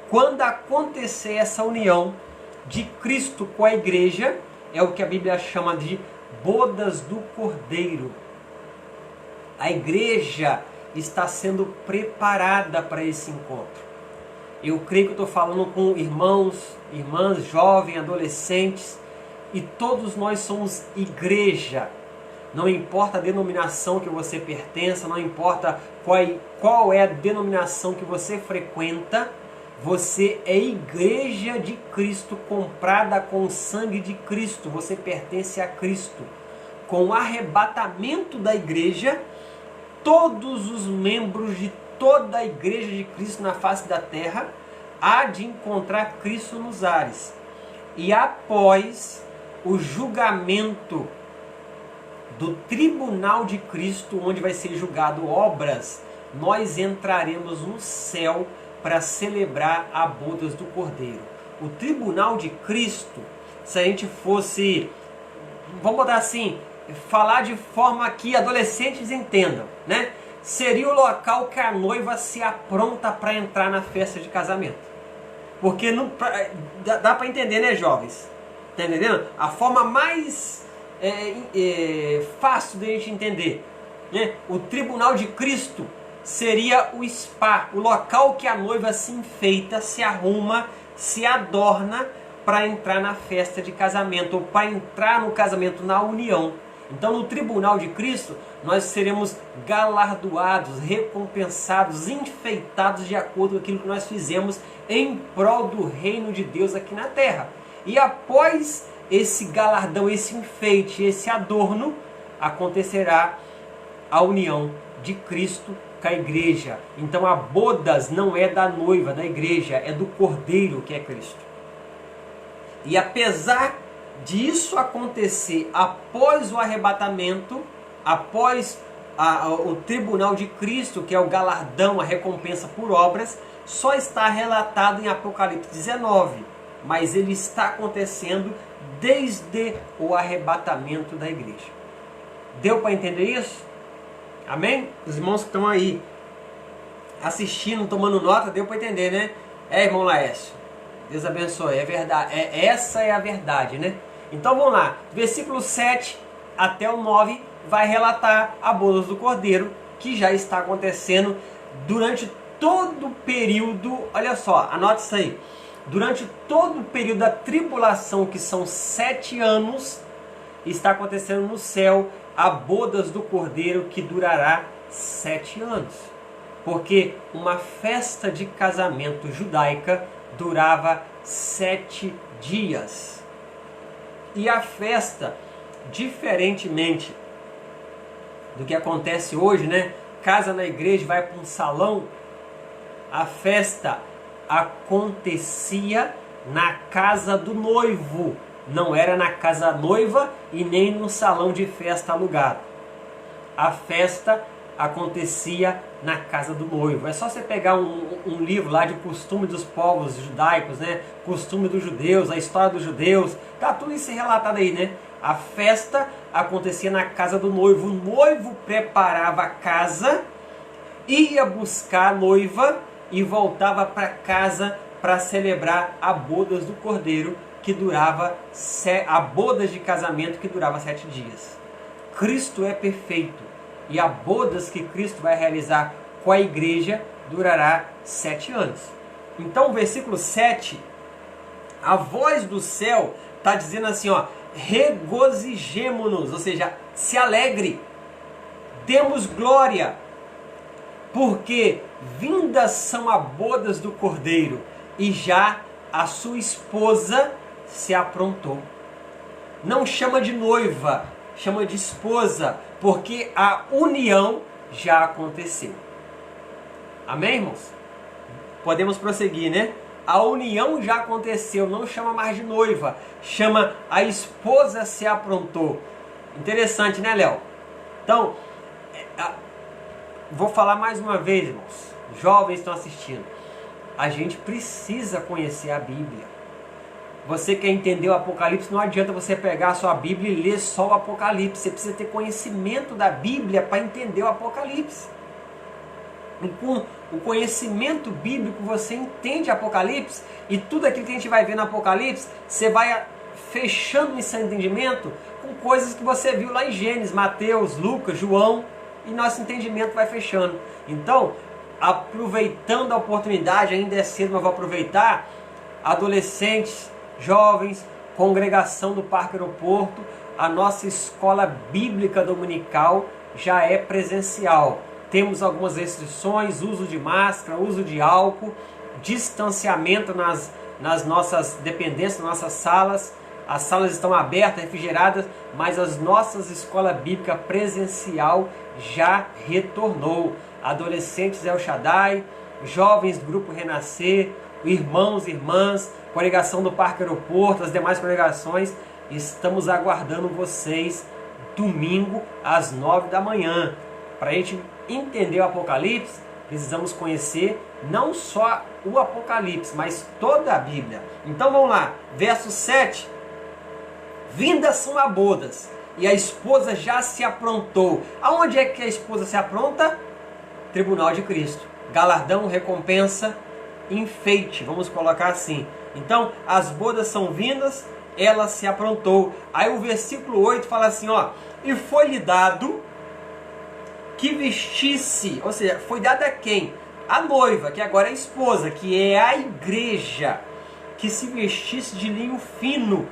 Quando acontecer essa união de Cristo com a igreja, é o que a Bíblia chama de bodas do Cordeiro. A igreja está sendo preparada para esse encontro. Eu creio que estou falando com irmãos, irmãs, jovens, adolescentes, e todos nós somos igreja. Não importa a denominação que você pertença, não importa qual é a denominação que você frequenta, você é igreja de Cristo, comprada com o sangue de Cristo, você pertence a Cristo. Com o arrebatamento da igreja, todos os membros de toda a igreja de Cristo na face da terra há de encontrar Cristo nos ares. E após o julgamento do tribunal de Cristo, onde vai ser julgado obras, nós entraremos no céu para celebrar a bodas do Cordeiro. O tribunal de Cristo, se a gente fosse, vamos botar assim, falar de forma que adolescentes entendam, né? Seria o local que a noiva se apronta para entrar na festa de casamento. Porque não, dá para entender, né, jovens? Tá entendendo? A forma mais fácil de a gente entender, né? O tribunal de Cristo seria o spa, o local que a noiva se enfeita, se arruma, se adorna para entrar na festa de casamento, ou para entrar no casamento, na união. Então, no tribunal de Cristo, nós seremos galardoados, recompensados, enfeitados de acordo com aquilo que nós fizemos em prol do reino de Deus aqui na terra. E após esse galardão, esse enfeite, esse adorno, acontecerá a união de Cristo com a igreja. Então, a bodas não é da noiva, da igreja, é do Cordeiro, que é Cristo. E apesar disso acontecer após o arrebatamento, após o tribunal de Cristo, que é o galardão, a recompensa por obras, só está relatado em Apocalipse 19, mas ele está acontecendo desde o arrebatamento da igreja. Deu para entender isso? Amém? Os irmãos que estão aí assistindo, tomando nota, deu para entender, né? Irmão Laércio, Deus abençoe, é verdade, essa é a verdade, né? Então vamos lá, versículo 7 até o 9 vai relatar a bodas do Cordeiro, que já está acontecendo durante todo o período, olha só, anota isso aí, durante todo o período da tribulação, que são 7 anos, está acontecendo no céu a bodas do Cordeiro, que durará 7 anos. Porque uma festa de casamento judaica durava 7 dias. E a festa, diferentemente do que acontece hoje, né? Casa na igreja, vai para um salão. A festa acontecia na casa do noivo. Não era na casa da noiva e nem no salão de festa alugado. A festa acontecia na casa do noivo. É só você pegar um livro lá de costume dos povos judaicos, né? Costume dos judeus, a história dos judeus. Tá tudo isso relatado aí, né? A festa acontecia na casa do noivo. O noivo preparava a casa, ia buscar a noiva e voltava para casa para celebrar a bodas do cordeiro, que durava a bodas de casamento que durava 7 dias. Cristo é perfeito e a bodas que Cristo vai realizar com a igreja durará 7 anos. Então o versículo 7, a voz do céu está dizendo assim, ó, regozijemo-nos, ou seja, se alegre, demos glória, porque vindas são as bodas do cordeiro e já a sua esposa se aprontou. Não chama de noiva, chama de esposa, porque a união já aconteceu. Amém, irmãos? Podemos prosseguir, né? A união já aconteceu, não chama mais de noiva, chama a esposa se aprontou. Interessante, né, Léo? Então, vou falar mais uma vez, irmãos. Jovens estão assistindo. A gente precisa conhecer a Bíblia. Você quer entender o Apocalipse, não adianta você pegar a sua Bíblia e ler só o Apocalipse. Você precisa ter conhecimento da Bíblia para entender o Apocalipse. E com o conhecimento bíblico você entende Apocalipse, e tudo aquilo que a gente vai ver no Apocalipse, você vai fechando em seu entendimento com coisas que você viu lá em Gênesis, Mateus, Lucas, João, e nosso entendimento vai fechando. Então, aproveitando a oportunidade, ainda é cedo, mas vou aproveitar, adolescentes, jovens, congregação do Parque Aeroporto, a nossa escola bíblica dominical já é presencial. Temos algumas restrições, uso de máscara, uso de álcool, distanciamento nas nossas dependências, nas nossas salas. As salas estão abertas, refrigeradas, mas as nossas escola bíblica presencial já retornou. Adolescentes El Shaddai, jovens Grupo Renascer, irmãos e irmãs, congregação do Parque Aeroporto, as demais congregações, estamos aguardando vocês domingo às 9 da manhã. Para a gente entender o Apocalipse, precisamos conhecer não só o Apocalipse, mas toda a Bíblia. Então vamos lá, verso 7. Vindas são as bodas, e a esposa já se aprontou. Aonde é que a esposa se apronta? Tribunal de Cristo. Galardão, recompensa, enfeite, vamos colocar assim. Então, as bodas são vindas, ela se aprontou. Aí o versículo 8 fala assim, ó, e foi-lhe dado que vestisse, ou seja, foi dada a quem? A noiva, que agora é a esposa, que é a igreja, que se vestisse de linho fino,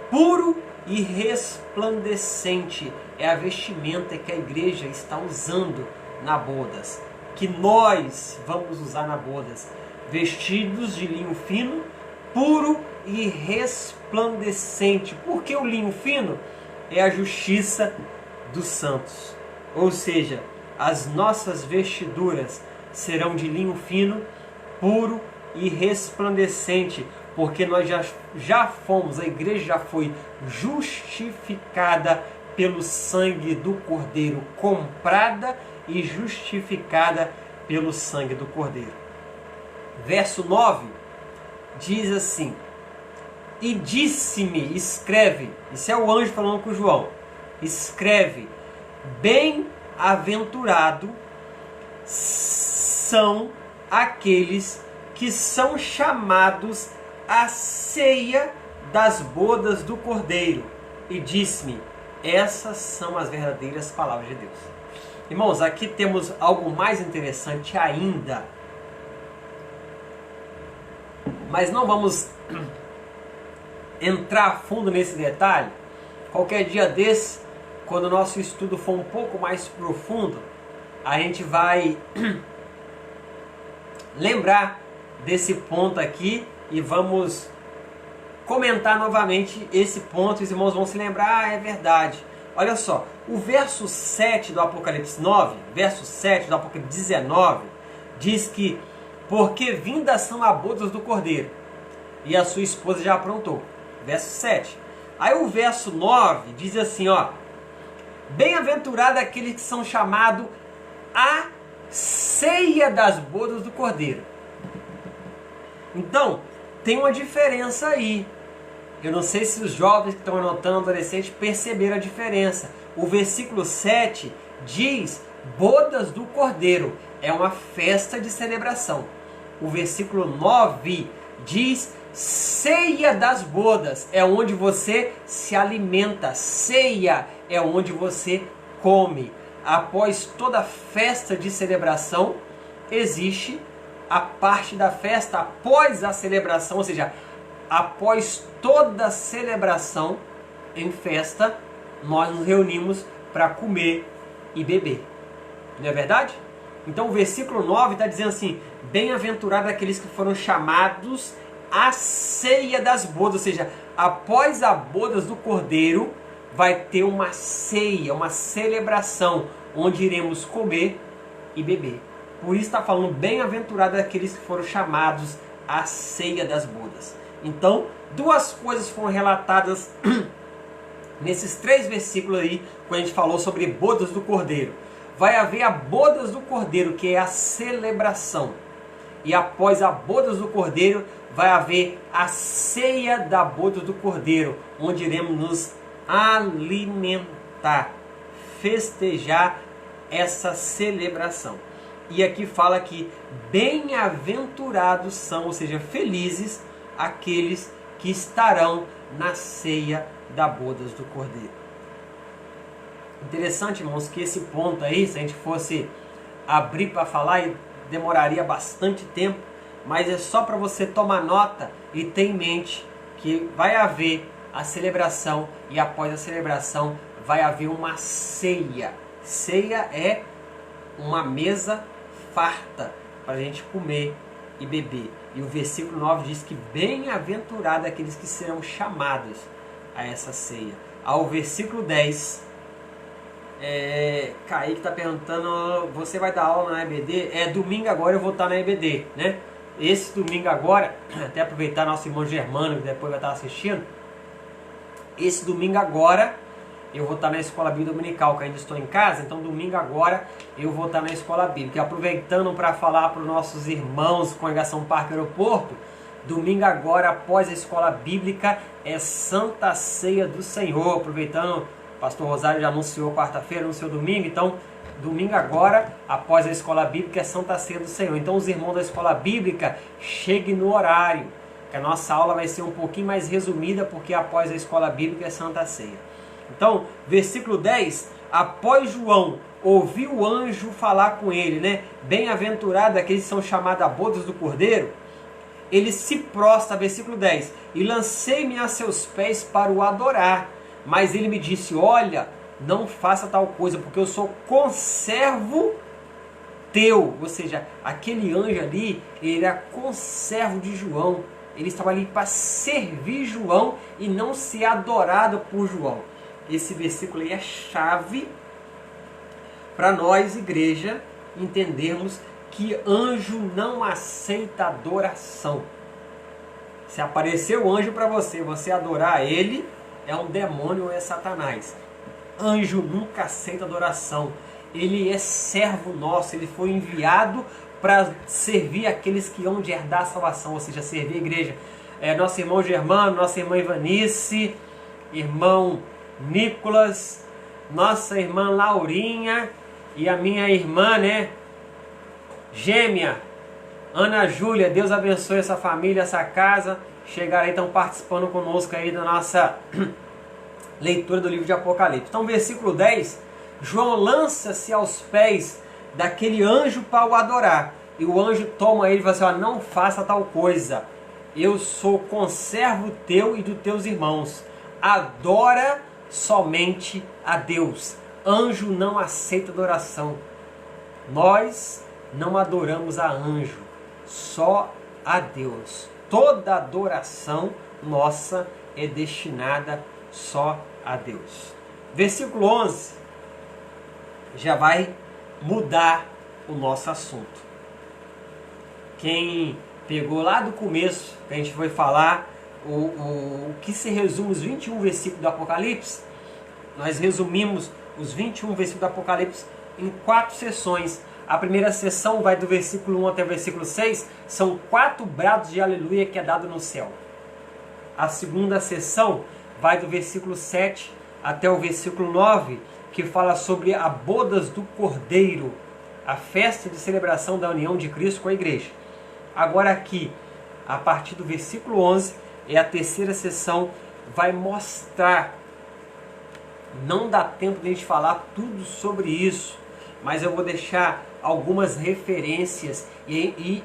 puro e resplandecente. É a vestimenta que a igreja está usando na bodas, que nós vamos usar na bodas. Vestidos de linho fino, puro e resplandecente. Por que o linho fino? É a justiça dos santos. Ou seja, as nossas vestiduras serão de linho fino, puro e resplandecente, porque nós já fomos, a igreja já foi justificada pelo sangue do Cordeiro, comprada e justificada pelo sangue do Cordeiro. Verso 9 diz assim, e disse-me, escreve, isso é o anjo falando com João, escreve, bem-aventurado são aqueles que são chamados à ceia das bodas do Cordeiro. E disse-me, essas são as verdadeiras palavras de Deus. Irmãos, aqui temos algo mais interessante ainda. Mas não vamos entrar a fundo nesse detalhe. Qualquer dia desse, quando o nosso estudo for um pouco mais profundo, a gente vai lembrar desse ponto aqui e vamos comentar novamente esse ponto. Os irmãos vão se lembrar, é verdade. Olha só, o verso 7 do Apocalipse 9, verso 7 do Apocalipse 19, diz que porque vindas são as bodas do Cordeiro, e a sua esposa já aprontou. Verso 7. Aí o verso 9 diz assim, ó, bem-aventurado aqueles que são chamados à ceia das bodas do Cordeiro. Então, tem uma diferença aí. Eu não sei se os jovens que estão anotando, adolescentes, perceberam a diferença. O versículo 7 diz bodas do Cordeiro. É uma festa de celebração. o versículo 9 diz: ceia das bodas é onde você se alimenta, ceia é onde você come. Após toda festa de celebração, existe a parte da festa após a celebração, ou seja, após toda celebração em festa, nós nos reunimos para comer e beber. Não é verdade? Então o versículo 9 está dizendo assim: bem-aventurados aqueles que foram chamados à ceia das bodas, ou seja, após a bodas do Cordeiro, vai ter uma ceia, uma celebração, onde iremos comer e beber. Por isso está falando bem-aventurados aqueles que foram chamados à ceia das bodas. Então, duas coisas foram relatadas nesses 3 versículos aí, quando a gente falou sobre bodas do Cordeiro. Vai haver a bodas do Cordeiro, que é a celebração. E após a bodas do Cordeiro, vai haver a ceia da bodas do Cordeiro, onde iremos nos alimentar, festejar essa celebração. E aqui fala que bem-aventurados são, ou seja, felizes, aqueles que estarão na ceia da bodas do Cordeiro. Interessante, irmãos, que esse ponto aí, se a gente fosse abrir para falar, demoraria bastante tempo, mas é só para você tomar nota e ter em mente que vai haver a celebração e após a celebração vai haver uma ceia. Ceia é uma mesa farta para a gente comer e beber. E o versículo 9 diz que bem-aventurados aqueles que serão chamados a essa ceia. Ao versículo 10, Kaique está perguntando: você vai dar aula na EBD? Domingo agora eu vou estar na EBD, né? Esse domingo agora, até aproveitar nosso irmão Germano, que depois vai estar assistindo. Esse domingo agora eu vou estar na Escola Bíblica Dominical, que ainda estou em casa, então domingo agora eu vou estar na Escola Bíblica. E aproveitando para falar para os nossos irmãos, Congregação Parque Aeroporto, domingo agora, após a Escola Bíblica, é Santa Ceia do Senhor. Aproveitando, o pastor Rosário já anunciou quarta-feira, anunciou domingo, então domingo agora, após a Escola Bíblica, é Santa Ceia do Senhor. Então os irmãos da Escola Bíblica, cheguem no horário, que a nossa aula vai ser um pouquinho mais resumida, porque após a Escola Bíblica é Santa Ceia. Então, versículo 10, após João ouvir o anjo falar com ele, né? Bem-aventurado aqueles que são chamados a bodas do Cordeiro, ele se prostra, versículo 10, e lancei-me a seus pés para o adorar, mas ele me disse: olha, não faça tal coisa, porque eu sou conservo teu. Ou seja, aquele anjo ali, ele era conservo de João, ele estava ali para servir João e não ser adorado por João. Esse versículo aí é chave para nós, igreja, entendermos que anjo não aceita adoração. Se aparecer o anjo para você, você adorar ele, é um demônio ou é Satanás. Anjo nunca aceita adoração. Ele é servo nosso, ele foi enviado para servir aqueles que hão de herdar a salvação, ou seja, servir a igreja. Nosso irmão Germano, nossa irmã Ivanice, irmão Nicolas, nossa irmã Laurinha e a minha irmã, né, gêmea, Ana Júlia. Deus abençoe essa família, essa casa. Chegaram aí, estão participando conosco aí da nossa leitura do livro de Apocalipse. Então, versículo 10, João lança-se aos pés daquele anjo para o adorar. E o anjo toma ele e fala assim: ó, não faça tal coisa. Eu sou conservo teu e dos teus irmãos. Adora somente a Deus. Anjo não aceita adoração. Nós não adoramos a anjo, só a Deus. Toda adoração nossa é destinada só a Deus. Versículo 11 já vai mudar o nosso assunto. Quem pegou lá do começo, que a gente foi falar o que se resume os 21 versículos do Apocalipse, nós resumimos os 21 versículos do Apocalipse em 4 sessões. A primeira sessão vai do versículo 1 até o versículo 6, são 4 brados de aleluia que é dado no céu. A segunda sessão vai do versículo 7 até o versículo 9, que fala sobre a bodas do Cordeiro, a festa de celebração da união de Cristo com a igreja. Agora aqui, a partir do versículo 11, é a terceira sessão, vai mostrar. Não dá tempo de a gente falar tudo sobre isso, mas eu vou deixar algumas referências e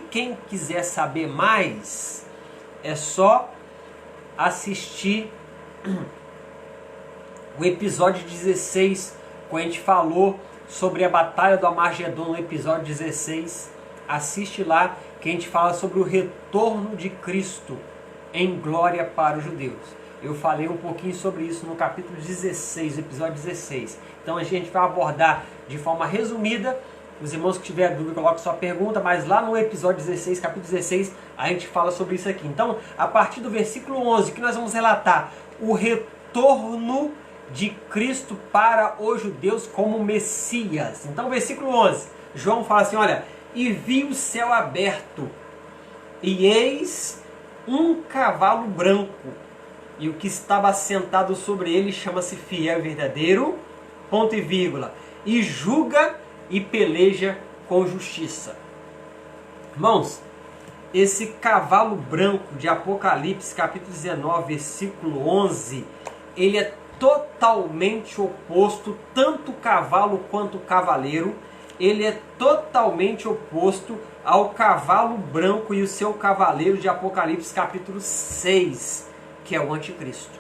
quem quiser saber mais, é só assistir o episódio 16, quando a gente falou sobre a Batalha do Armagedon no episódio 16. Assiste lá, que a gente fala sobre o retorno de Cristo em glória para os judeus. Eu falei um pouquinho sobre isso no capítulo 16, episódio 16. Então a gente vai abordar de forma resumida. Os irmãos que tiverem dúvida, coloquem sua pergunta, mas lá no episódio 16, capítulo 16, a gente fala sobre isso aqui. Então, a partir do versículo 11, que nós vamos relatar o retorno de Cristo para os judeus como Messias. Então, versículo 11, João fala assim, olha, e vi o céu aberto, e eis um cavalo branco, e o que estava sentado sobre ele chama-se Fiel e Verdadeiro, ponto e vírgula, e julga e peleja com justiça. Irmãos, esse cavalo branco de Apocalipse, capítulo 19, versículo 11, ele é totalmente oposto, tanto o cavalo quanto o cavaleiro, ele é totalmente oposto ao cavalo branco e o seu cavaleiro de Apocalipse, capítulo 6, que é o anticristo.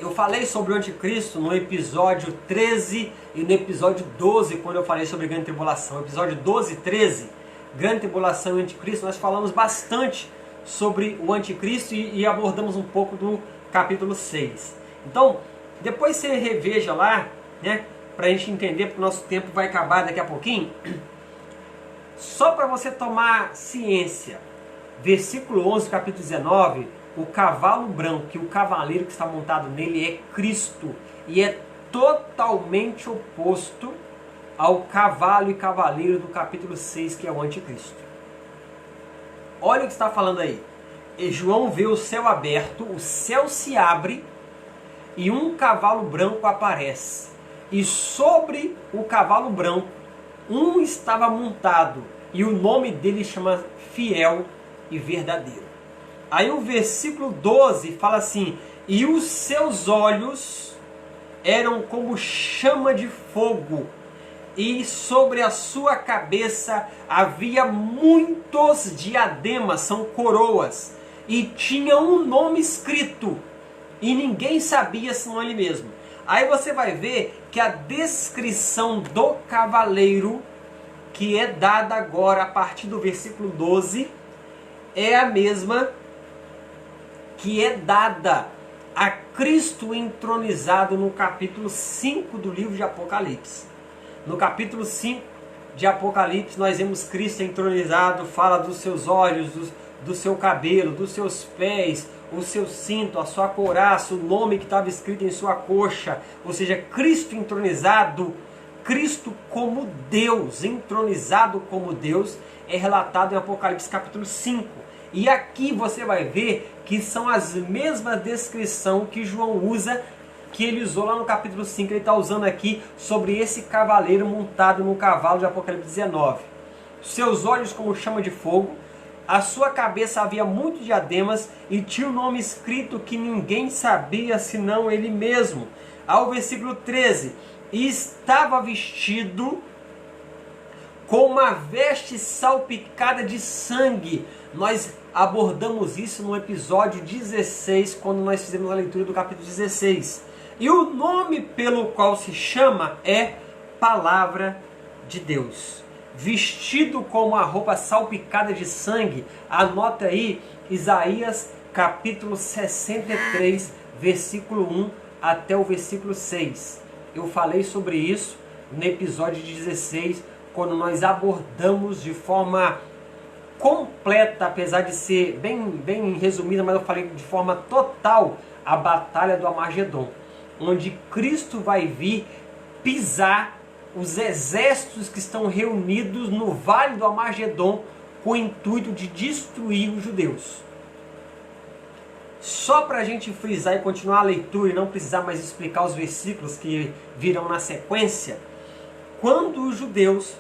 Eu falei sobre o anticristo no episódio 13 e no episódio 12, quando eu falei sobre grande tribulação. Episódio 12 e 13, grande tribulação e anticristo, nós falamos bastante sobre o anticristo e abordamos um pouco do capítulo 6. Então, depois você reveja lá, né, para a gente entender, porque o nosso tempo vai acabar daqui a pouquinho. Só para você tomar ciência, versículo 11, capítulo 19, o cavalo branco e o cavaleiro que está montado nele é Cristo, e é totalmente oposto ao cavalo e cavaleiro do capítulo 6, que é o anticristo. Olha o que está falando aí. E João vê o céu aberto, o céu se abre e um cavalo branco aparece. E sobre o cavalo branco, um estava montado, e o nome dele chama Fiel e Verdadeiro. Aí o versículo 12 fala assim, e os seus olhos eram como chama de fogo, e sobre a sua cabeça havia muitos diademas, são coroas, e tinha um nome escrito, e ninguém sabia senão ele mesmo. Aí você vai ver que a descrição do cavaleiro, que é dada agora a partir do versículo 12, é a mesma que é dada a Cristo entronizado no capítulo 5 do livro de Apocalipse. No capítulo 5 de Apocalipse nós vemos Cristo entronizado, fala dos seus olhos, do seu cabelo, dos seus pés, o seu cinto, a sua couraça, o nome que estava escrito em sua coxa, ou seja, Cristo entronizado, Cristo como Deus, entronizado como Deus, é relatado em Apocalipse capítulo 5. E aqui você vai ver que são as mesmas descrições que João usa, que ele usou lá no capítulo 5, ele está usando aqui sobre esse cavaleiro montado no cavalo de Apocalipse 19. Seus olhos como chama de fogo, a sua cabeça havia muitos diademas e tinha um nome escrito que ninguém sabia senão ele mesmo. Ao versículo 13, e estava vestido com uma veste salpicada de sangue. Nós abordamos isso no episódio 16, quando nós fizemos a leitura do capítulo 16. E o nome pelo qual se chama é Palavra de Deus. Vestido com uma roupa salpicada de sangue, anota aí Isaías capítulo 63, versículo 1 até o versículo 6. Eu falei sobre isso no episódio 16, quando nós abordamos de forma completa, apesar de ser bem resumida, mas eu falei de forma total a batalha do Armagedon, onde Cristo vai vir pisar os exércitos que estão reunidos no vale do Armagedon com o intuito de destruir os judeus. Só para a gente frisar e continuar a leitura e não precisar mais explicar os versículos que virão na sequência, quando os judeus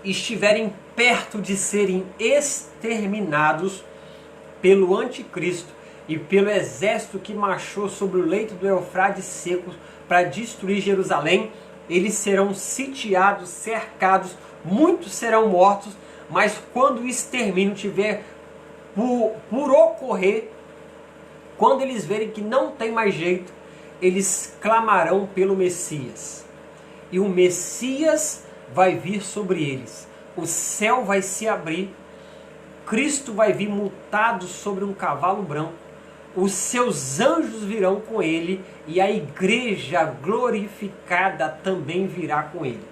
estiverem perto de serem exterminados pelo anticristo e pelo exército que marchou sobre o leito do Eufrates seco para destruir Jerusalém, eles serão sitiados, cercados, muitos serão mortos, mas quando o extermínio tiver por ocorrer, quando eles verem que não tem mais jeito, eles clamarão pelo Messias. E o Messias vai vir sobre eles. O céu vai se abrir. Cristo vai vir montado sobre um cavalo branco. Os seus anjos virão com ele. E a igreja glorificada também virá com ele.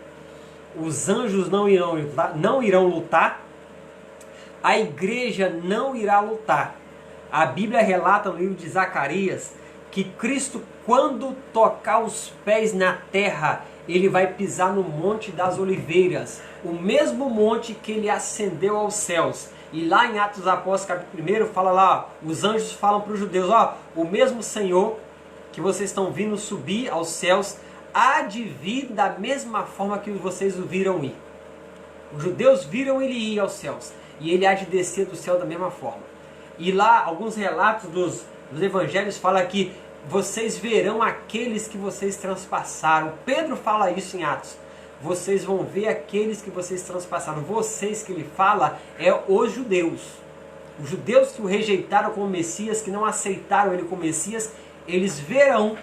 Os anjos não irão lutar. A igreja não irá lutar. A Bíblia relata no livro de Zacarias que Cristo, quando tocar os pés na terra, ele vai pisar no Monte das Oliveiras, o mesmo monte que ele ascendeu aos céus. E lá em Atos dos Apóstolos, capítulo 1, fala lá, os anjos falam para os judeus, o mesmo Senhor que vocês estão vindo subir aos céus, há de vir da mesma forma que vocês o viram ir. Os judeus viram ele ir aos céus, e ele há de descer do céu da mesma forma. E lá, alguns relatos dos evangelhos falam que vocês verão aqueles que vocês transpassaram. Pedro fala isso em Atos. Vocês vão ver aqueles que vocês transpassaram. Vocês que ele fala é os judeus. Os judeus que o rejeitaram como Messias, que não aceitaram ele como Messias, eles verão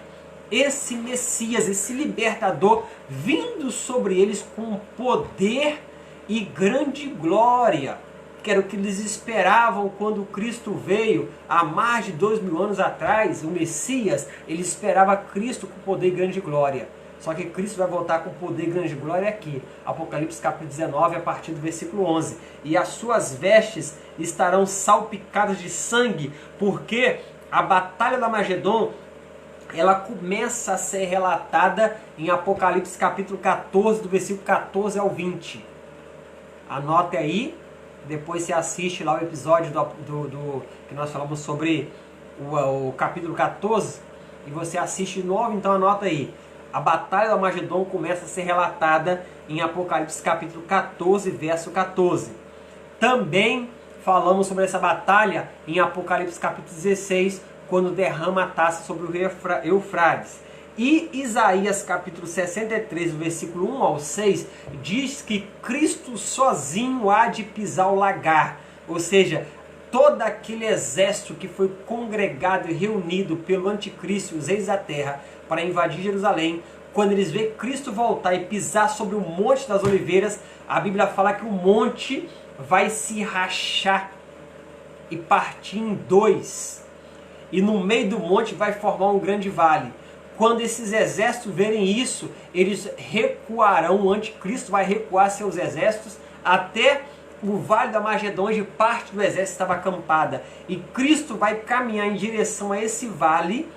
esse Messias, esse libertador, vindo sobre eles com poder e grande glória. Que era o que eles esperavam quando Cristo veio há mais de 2000 anos atrás, o Messias, ele esperava Cristo com poder e grande glória. Só que Cristo vai voltar com poder e grande glória aqui. Apocalipse capítulo 19, a partir do versículo 11. E as suas vestes estarão salpicadas de sangue, porque a batalha da Magedon, ela começa a ser relatada em Apocalipse capítulo 14, do versículo 14 ao 20. Anote aí. Depois você assiste lá o episódio que nós falamos sobre o capítulo 14 e você assiste de novo, então anota aí. A batalha do Magedon começa a ser relatada em Apocalipse capítulo 14, verso 14. Também falamos sobre essa batalha em Apocalipse capítulo 16, quando derrama a taça sobre o rio Eufrates. E Isaías capítulo 63, versículo 1 ao 6, diz que Cristo sozinho há de pisar o lagar. Ou seja, todo aquele exército que foi congregado e reunido pelo anticristo e os reis da terra para invadir Jerusalém, quando eles veem Cristo voltar e pisar sobre o Monte das Oliveiras, a Bíblia fala que o monte vai se rachar e partir em dois. E no meio do monte vai formar um grande vale. Quando esses exércitos verem isso, eles recuarão, o anticristo vai recuar seus exércitos até o vale da Magedon, onde parte do exército estava acampada. E Cristo vai caminhar em direção a esse vale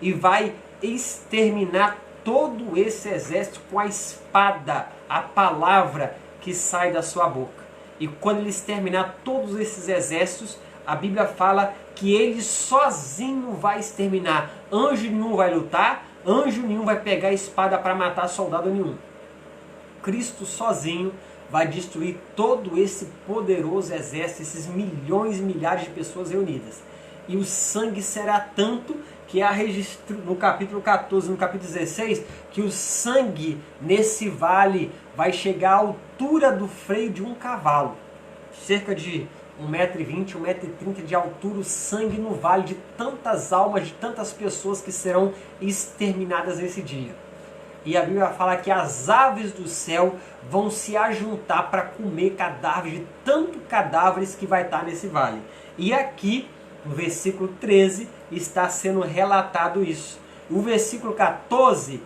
e vai exterminar todo esse exército com a espada, a palavra que sai da sua boca. E quando ele exterminar todos esses exércitos, a Bíblia fala que ele sozinho vai exterminar. Anjo nenhum vai lutar, anjo nenhum vai pegar a espada para matar soldado nenhum. Cristo sozinho vai destruir todo esse poderoso exército, esses milhões e milhares de pessoas reunidas. E o sangue será tanto que há registro no capítulo 14, no capítulo 16, que o sangue nesse vale vai chegar à altura do freio de um cavalo. Cerca de 1,20 m, 1,30 m de altura, o sangue no vale de tantas almas, de tantas pessoas que serão exterminadas nesse dia. E a Bíblia fala que as aves do céu vão se ajuntar para comer cadáveres, de tanto cadáveres que vai estar nesse vale. E aqui, no versículo 13, está sendo relatado isso. O versículo 14,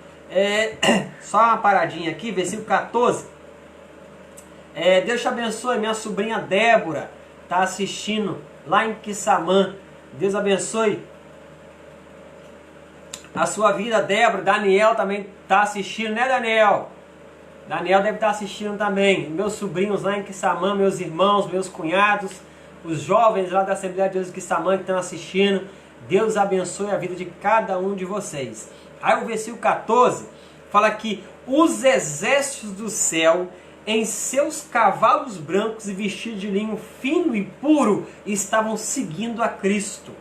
só uma paradinha aqui, versículo 14. Deus te abençoe, minha sobrinha Débora está assistindo lá em Quissamã. Deus abençoe a sua vida, Débora. Daniel também está assistindo, né, Daniel? Daniel deve estar assistindo também. Meus sobrinhos lá em Quissamã, meus irmãos, meus cunhados, os jovens lá da Assembleia de Deus de Quissamã que estão assistindo. Deus abençoe a vida de cada um de vocês. Aí o versículo 14 fala que os exércitos do céu em seus cavalos brancos e vestidos de linho fino e puro, estavam seguindo a Cristo.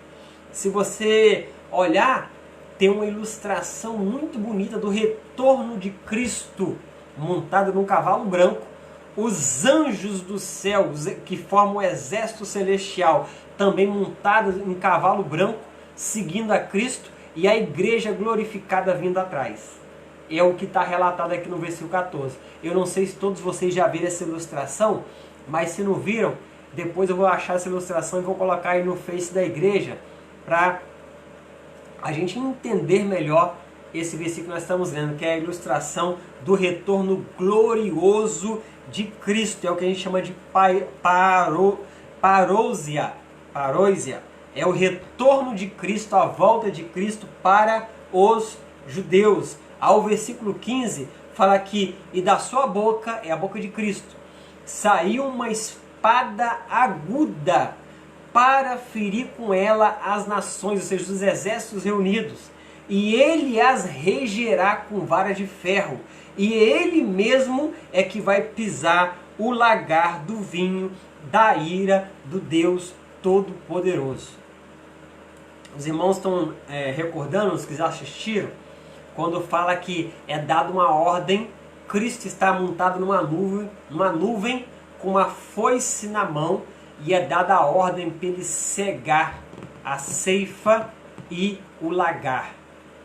Se você olhar, tem uma ilustração muito bonita do retorno de Cristo, montado num cavalo branco. Os anjos dos céus, que formam o exército celestial, também montados em cavalo branco, seguindo a Cristo, e a igreja glorificada vindo atrás. É o que está relatado aqui no versículo 14. Eu não sei se todos vocês já viram essa ilustração, mas se não viram, depois eu vou achar essa ilustração e vou colocar aí no Face da igreja, para a gente entender melhor esse versículo que nós estamos lendo, que é a ilustração do retorno glorioso de Cristo. É o que a gente chama de parousia. É o retorno de Cristo, a volta de Cristo para os judeus. Ao versículo 15 fala que, e da sua boca, é a boca de Cristo, saiu uma espada aguda para ferir com ela as nações, ou seja, os exércitos reunidos. E ele as regerá com varas de ferro. E ele mesmo é que vai pisar o lagar do vinho da ira do Deus Todo-Poderoso. Os irmãos estão recordando, os que já assistiram, quando fala que é dada uma ordem, Cristo está montado numa nuvem com uma foice na mão, e é dada a ordem para ele cegar a ceifa e o lagar.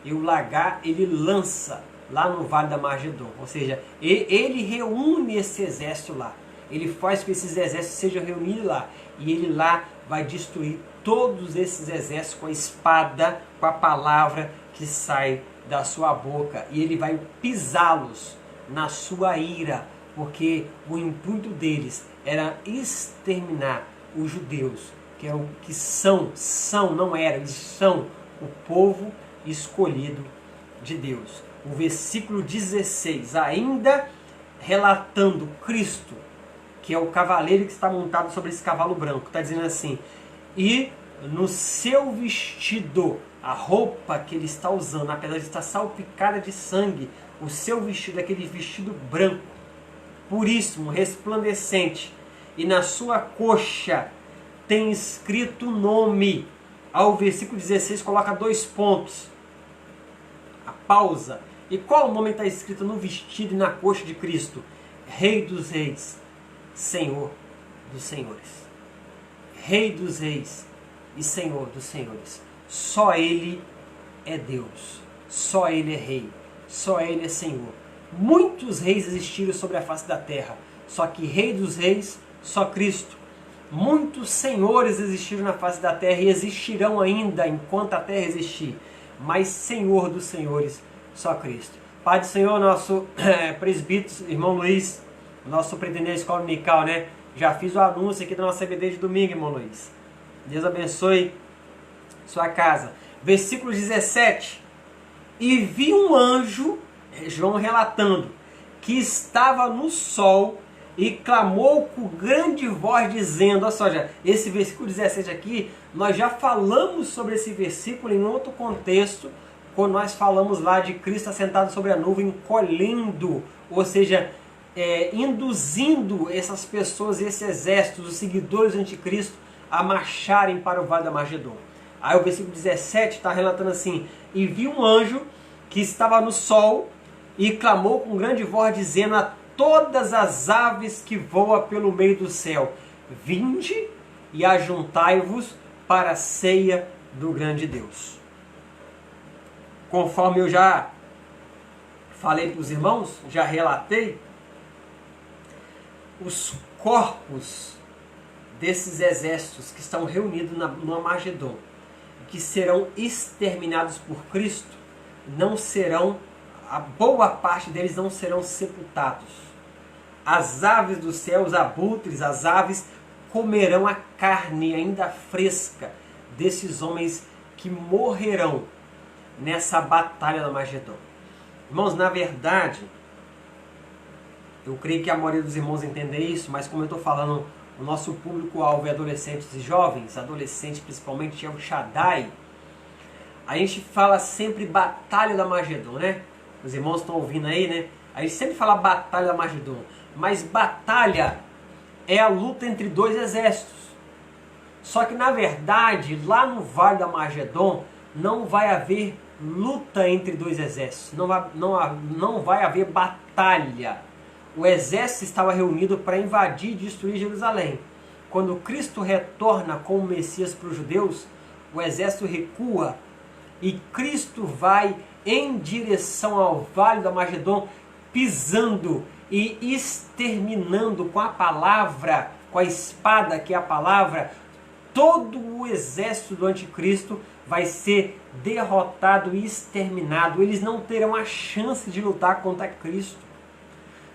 E o lagar ele lança lá no Vale da Magedon. Ou seja, ele reúne esse exército lá. Ele faz com que esses exércitos sejam reunidos lá. E ele lá vai destruir todos esses exércitos com a espada, com a palavra que sai da sua boca. E ele vai pisá-los na sua ira, porque o intuito deles era exterminar os judeus, que é o que eles são o povo escolhido de Deus. O versículo 16, ainda relatando Cristo, que é o cavaleiro que está montado sobre esse cavalo branco, está dizendo assim: e no seu vestido, a roupa que ele está usando, apesar de estar salpicada de sangue, o seu vestido é aquele vestido branco, puríssimo, resplandecente, e na sua coxa tem escrito o nome. Ao versículo 16 coloca 2 pontos, a pausa. E qual o nome está escrito no vestido e na coxa de Cristo? Rei dos reis, Senhor dos senhores. Rei dos reis e Senhor dos senhores. Só Ele é Deus, só Ele é Rei, só Ele é Senhor. Muitos reis existiram sobre a face da terra, só que Rei dos reis, só Cristo. Muitos senhores existiram na face da terra e existirão ainda enquanto a terra existir, mas Senhor dos senhores, só Cristo. Pai do Senhor, nosso presbítero, irmão Luiz, nosso superintendente da escola dominical, né? Já fiz o anúncio aqui da nossa CBD de domingo, irmão Luiz. Deus abençoe sua casa. Versículo 17. E vi um anjo, João relatando, que estava no sol e clamou com grande voz dizendo, olha só, esse versículo 17 aqui, nós já falamos sobre esse versículo em outro contexto, quando nós falamos lá de Cristo assentado sobre a nuvem, colhendo, ou seja, induzindo essas pessoas, esse exército, os seguidores do anticristo, a marcharem para o Vale da Magedon. Aí o versículo 17 está relatando assim: e vi um anjo que estava no sol e clamou com grande voz dizendo a todas as aves que voam pelo meio do céu: vinde e ajuntai-vos para a ceia do grande Deus. Conforme eu já falei para os irmãos, já relatei, os corpos desses exércitos que estão reunidos no Armagedon, que serão exterminados por Cristo, não serão, a boa parte deles não serão sepultados. As aves do céu, os abutres, as aves, comerão a carne ainda fresca desses homens que morrerão nessa batalha do Armagedon. Irmãos, na verdade, eu creio que a maioria dos irmãos entende isso, mas como eu estou falando, o nosso público-alvo é adolescentes e jovens, adolescentes principalmente, é o Shaddai. A gente fala sempre batalha do Armagedon, né? Os irmãos estão ouvindo aí, né? A gente sempre fala batalha do Armagedon. mas batalha é a luta entre dois exércitos. Só que na verdade, lá no Vale do Armagedon, não vai haver luta entre dois exércitos, não vai haver batalha. O exército estava reunido para invadir e destruir Jerusalém. Quando Cristo retorna como Messias para os judeus, o exército recua e Cristo vai em direção ao Vale do Armagedon, pisando e exterminando com a palavra, com a espada que é a palavra, todo o exército do anticristo vai ser derrotado e exterminado. Eles não terão a chance de lutar contra Cristo.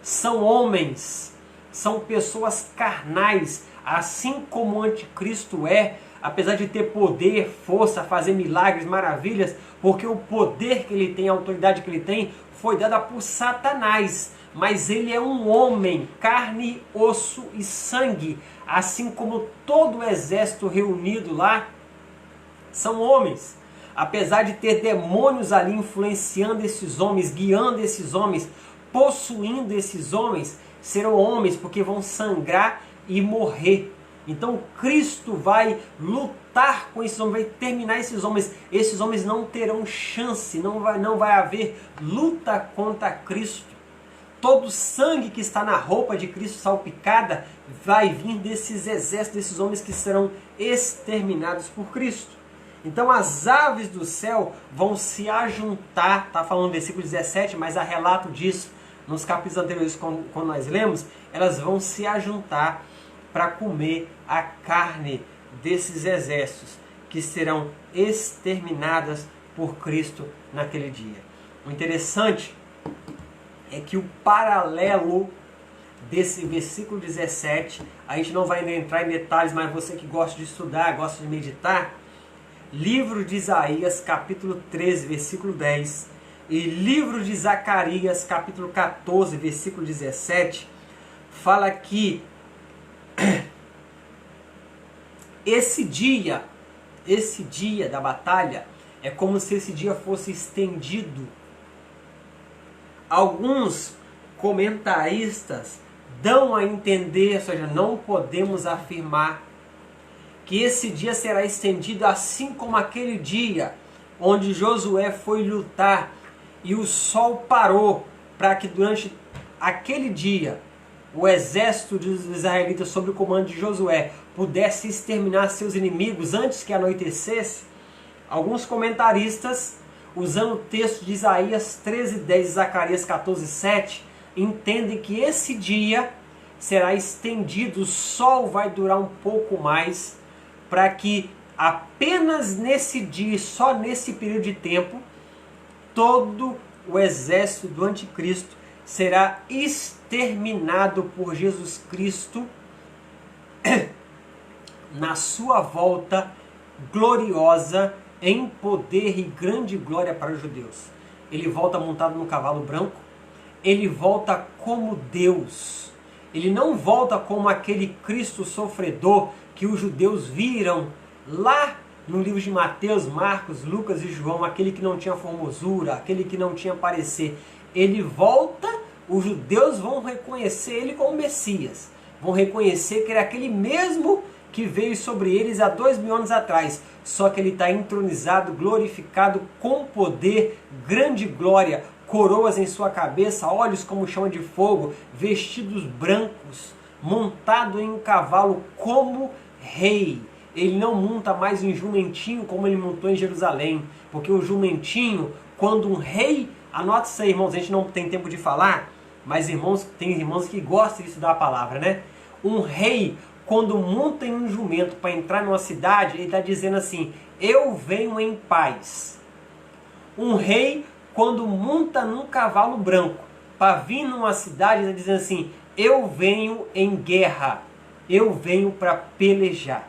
São homens, são pessoas carnais, assim como o anticristo é, apesar de ter poder, força, fazer milagres, maravilhas, porque o poder que ele tem, a autoridade que ele tem, foi dada por Satanás. Mas ele é um homem, carne, osso e sangue, assim como todo o exército reunido lá, são homens. Apesar de ter demônios ali influenciando esses homens, guiando esses homens, possuindo esses homens, serão homens porque vão sangrar e morrer. Então Cristo vai lutar com esses homens, vai terminar esses homens. Esses homens não terão chance, não vai haver luta contra Cristo. Todo sangue que está na roupa de Cristo salpicada vai vir desses exércitos, desses homens que serão exterminados por Cristo. Então as aves do céu vão se ajuntar, está falando no versículo 17, mas há relato disso nos capítulos anteriores, quando nós lemos, elas vão se ajuntar para comer a carne desses exércitos que serão exterminadas por Cristo naquele dia. O interessante é que o paralelo desse versículo 17, a gente não vai entrar em detalhes, mas você que gosta de estudar, gosta de meditar, livro de Isaías, capítulo 13, versículo 10, e livro de Zacarias, capítulo 14, versículo 17, fala que esse dia da batalha é como se esse dia fosse estendido. Alguns comentaristas dão a entender, ou seja, não podemos afirmar que esse dia será estendido assim como aquele dia onde Josué foi lutar e o sol parou, para que durante aquele dia o exército dos israelitas sob o comando de Josué pudesse exterminar seus inimigos antes que anoitecesse. Alguns comentaristas, usando o texto de Isaías 13:10 e Zacarias 14:7, entendem que esse dia será estendido, o sol vai durar um pouco mais, para que apenas nesse dia, só nesse período de tempo, todo o exército do anticristo será exterminado por Jesus Cristo na sua volta gloriosa em poder e grande glória para os judeus. Ele volta montado no cavalo branco, ele volta como Deus. Ele não volta como aquele Cristo sofredor que os judeus viram lá no livro de Mateus, Marcos, Lucas e João, aquele que não tinha formosura, aquele que não tinha parecer. Ele volta, os judeus vão reconhecer ele como Messias, vão reconhecer que era aquele mesmo que veio sobre eles há 2000 anos atrás, só que ele está entronizado, glorificado, com poder, grande glória, coroas em sua cabeça, olhos como chama de fogo, vestidos brancos, montado em um cavalo como rei. Ele não monta mais em jumentinho como ele montou em Jerusalém, porque o jumentinho, quando um rei, anota isso aí, irmãos, a gente não tem tempo de falar, mas irmãos, tem irmãos que gostam de estudar a palavra, né? Um rei, quando monta em um jumento para entrar numa cidade, ele está dizendo assim: eu venho em paz. Um rei, quando monta num cavalo branco para vir numa cidade, ele está dizendo assim: eu venho em guerra, eu venho para pelejar.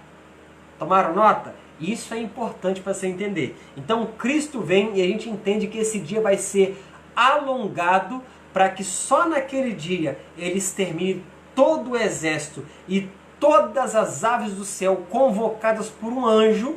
Tomaram nota? Isso é importante para você entender. Então Cristo vem e a gente entende que esse dia vai ser alongado para que só naquele dia ele extermine todo o exército e todas as aves do céu convocadas por um anjo,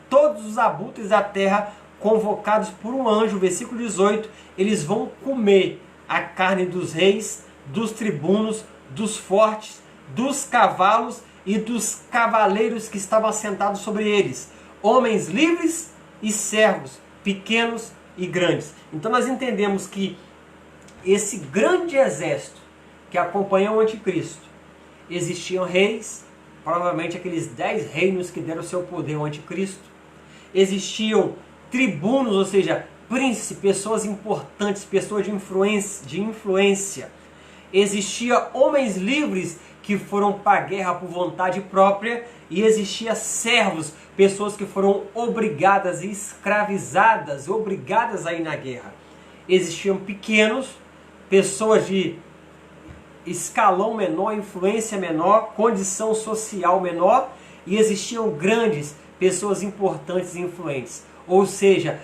todos os abutres da terra convocados por um anjo. Versículo 18, eles vão comer a carne dos reis, dos tribunos, dos fortes, dos cavalos e dos cavaleiros que estavam assentados sobre eles, homens livres e servos, pequenos e grandes. Então nós entendemos que esse grande exército que acompanhou o anticristo, existiam reis, provavelmente aqueles 10 reinos que deram seu poder ao anticristo, existiam tribunos, ou seja, príncipes, pessoas importantes, pessoas de influência. Existia homens livres que foram para a guerra por vontade própria, e existia servos, pessoas que foram obrigadas e escravizadas, obrigadas a ir na guerra. Existiam pequenos, pessoas de escalão menor, influência menor, condição social menor, e existiam grandes, pessoas importantes e influentes. Ou seja,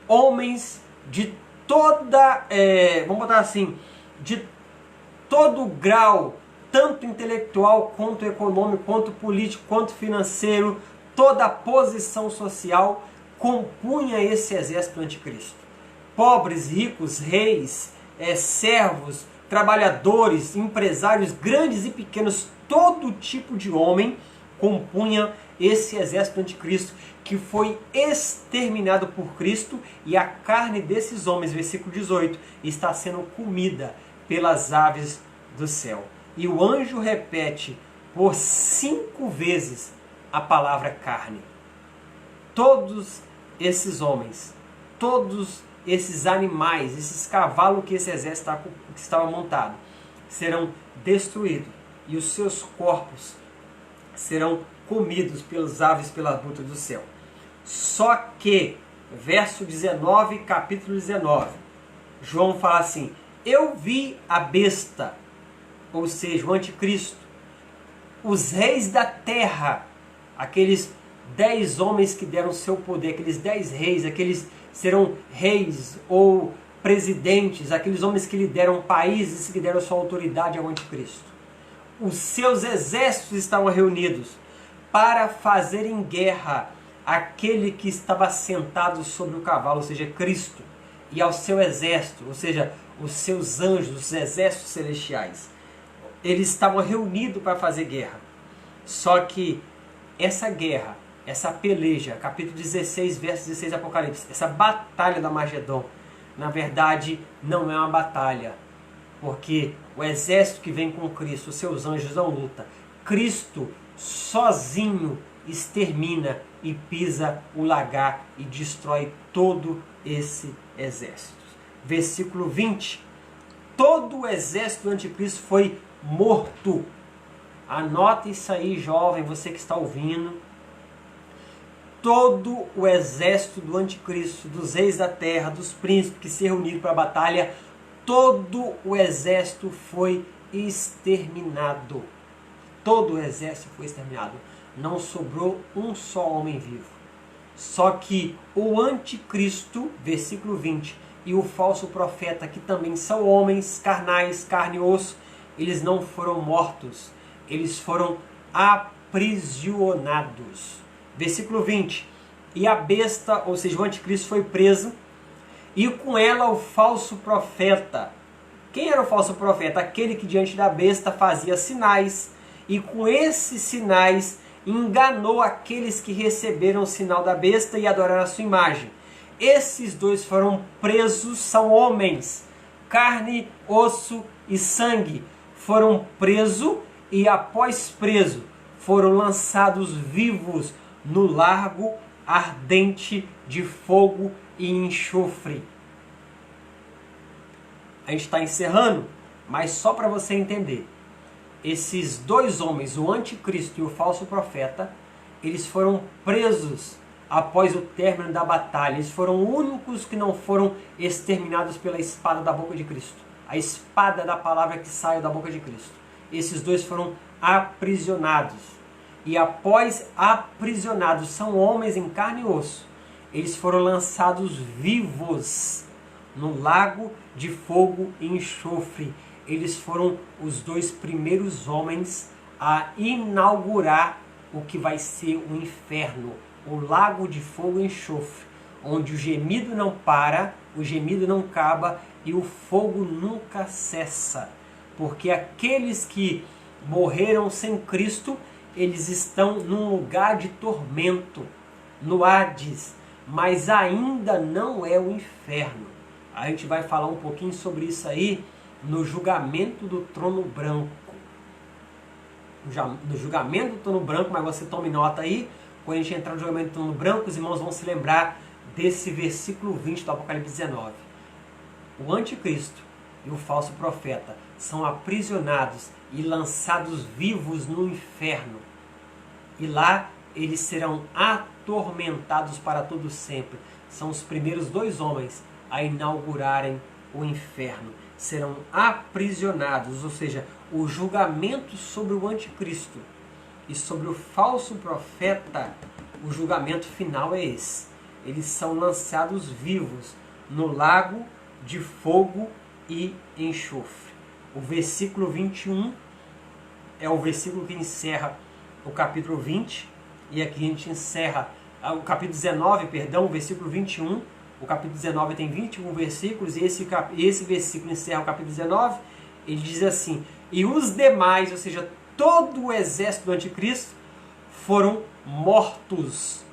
homens de toda, vamos botar assim, de todo grau, tanto intelectual, quanto econômico, quanto político, quanto financeiro, toda a posição social compunha esse exército do anticristo. Pobres, ricos, reis, servos, trabalhadores, empresários, grandes e pequenos, todo tipo de homem compunha esse exército do anticristo, que foi exterminado por Cristo, e a carne desses homens, versículo 18, está sendo comida pelas aves do céu. E o anjo repete por 5 vezes a palavra carne. Todos esses homens, todos esses animais, esses cavalos que esse exército estava montado, serão destruídos, e os seus corpos serão comidos pelas aves, pelas abutres do céu. Só que, verso 19, capítulo 19, João fala assim: eu vi a besta, ou seja, o anticristo, os reis da terra, aqueles 10 homens que deram seu poder, aqueles 10 reis, aqueles serão reis ou presidentes, aqueles homens que lideram países, que deram sua autoridade ao anticristo. Os seus exércitos estavam reunidos para fazerem guerra àquele que estava sentado sobre o cavalo, ou seja, Cristo, e ao seu exército, ou seja, os seus anjos, os exércitos celestiais. Eles estavam reunidos para fazer guerra. Só que essa guerra, essa peleja, capítulo 16, verso 16 Apocalipse, essa batalha da Magedon, na verdade não é uma batalha, porque o exército que vem com Cristo, os seus anjos não lutam. Cristo sozinho extermina e pisa o lagar e destrói todo esse exército. Versículo 20, todo o exército do anticristo foi morto. Anota isso aí, jovem, você que está ouvindo. Todo o exército do anticristo, dos reis da terra, dos príncipes que se reuniram para a batalha, todo o exército foi exterminado. Todo o exército foi exterminado. Não sobrou um só homem vivo. Só que o anticristo, versículo 20, e o falso profeta, que também são homens carnais, carne e osso, eles não foram mortos, eles foram aprisionados. Versículo 20, e a besta, ou seja, o anticristo, foi preso, e com ela o falso profeta. Quem era o falso profeta? Aquele que diante da besta fazia sinais, e com esses sinais enganou aqueles que receberam o sinal da besta e adoraram a sua imagem. Esses dois foram presos, são homens, carne, osso e sangue. Foram presos e após preso foram lançados vivos no lago ardente de fogo e enxofre. A gente está encerrando, mas só para você entender. Esses dois homens, o anticristo e o falso profeta, eles foram presos após o término da batalha. Eles foram os únicos que não foram exterminados pela espada da boca de Cristo. A espada da palavra que saiu da boca de Cristo. Esses dois foram aprisionados. E após aprisionados, são homens em carne e osso, eles foram lançados vivos no lago de fogo e enxofre. Eles foram os 2 primeiros homens a inaugurar o que vai ser o inferno, o lago de fogo e enxofre, onde o gemido não para, o gemido não acaba e o fogo nunca cessa. porque aqueles que morreram sem Cristo, eles estão num lugar de tormento, no Hades, mas ainda não é o inferno. A gente vai falar um pouquinho sobre isso aí no julgamento do trono branco. No julgamento do trono branco, mas você tome nota aí, quando a gente entrar no julgamento do trono branco, os irmãos vão se lembrar desse versículo 20 do Apocalipse 19. O anticristo e o falso profeta são aprisionados e lançados vivos no inferno. E lá eles serão atormentados para todo sempre. São os primeiros 2 homens a inaugurarem o inferno. Serão aprisionados, ou seja, o julgamento sobre o anticristo e sobre o falso profeta, o julgamento final é esse. Eles são lançados vivos no lago de fogo e enxofre. O versículo 21 é o versículo que encerra o capítulo 20, e aqui a gente encerra o capítulo 19, perdão, o versículo 21. O capítulo 19 tem 21 versículos, e esse versículo encerra o capítulo 19. Ele diz assim: e os demais, ou seja, todo o exército do anticristo, foram mortos.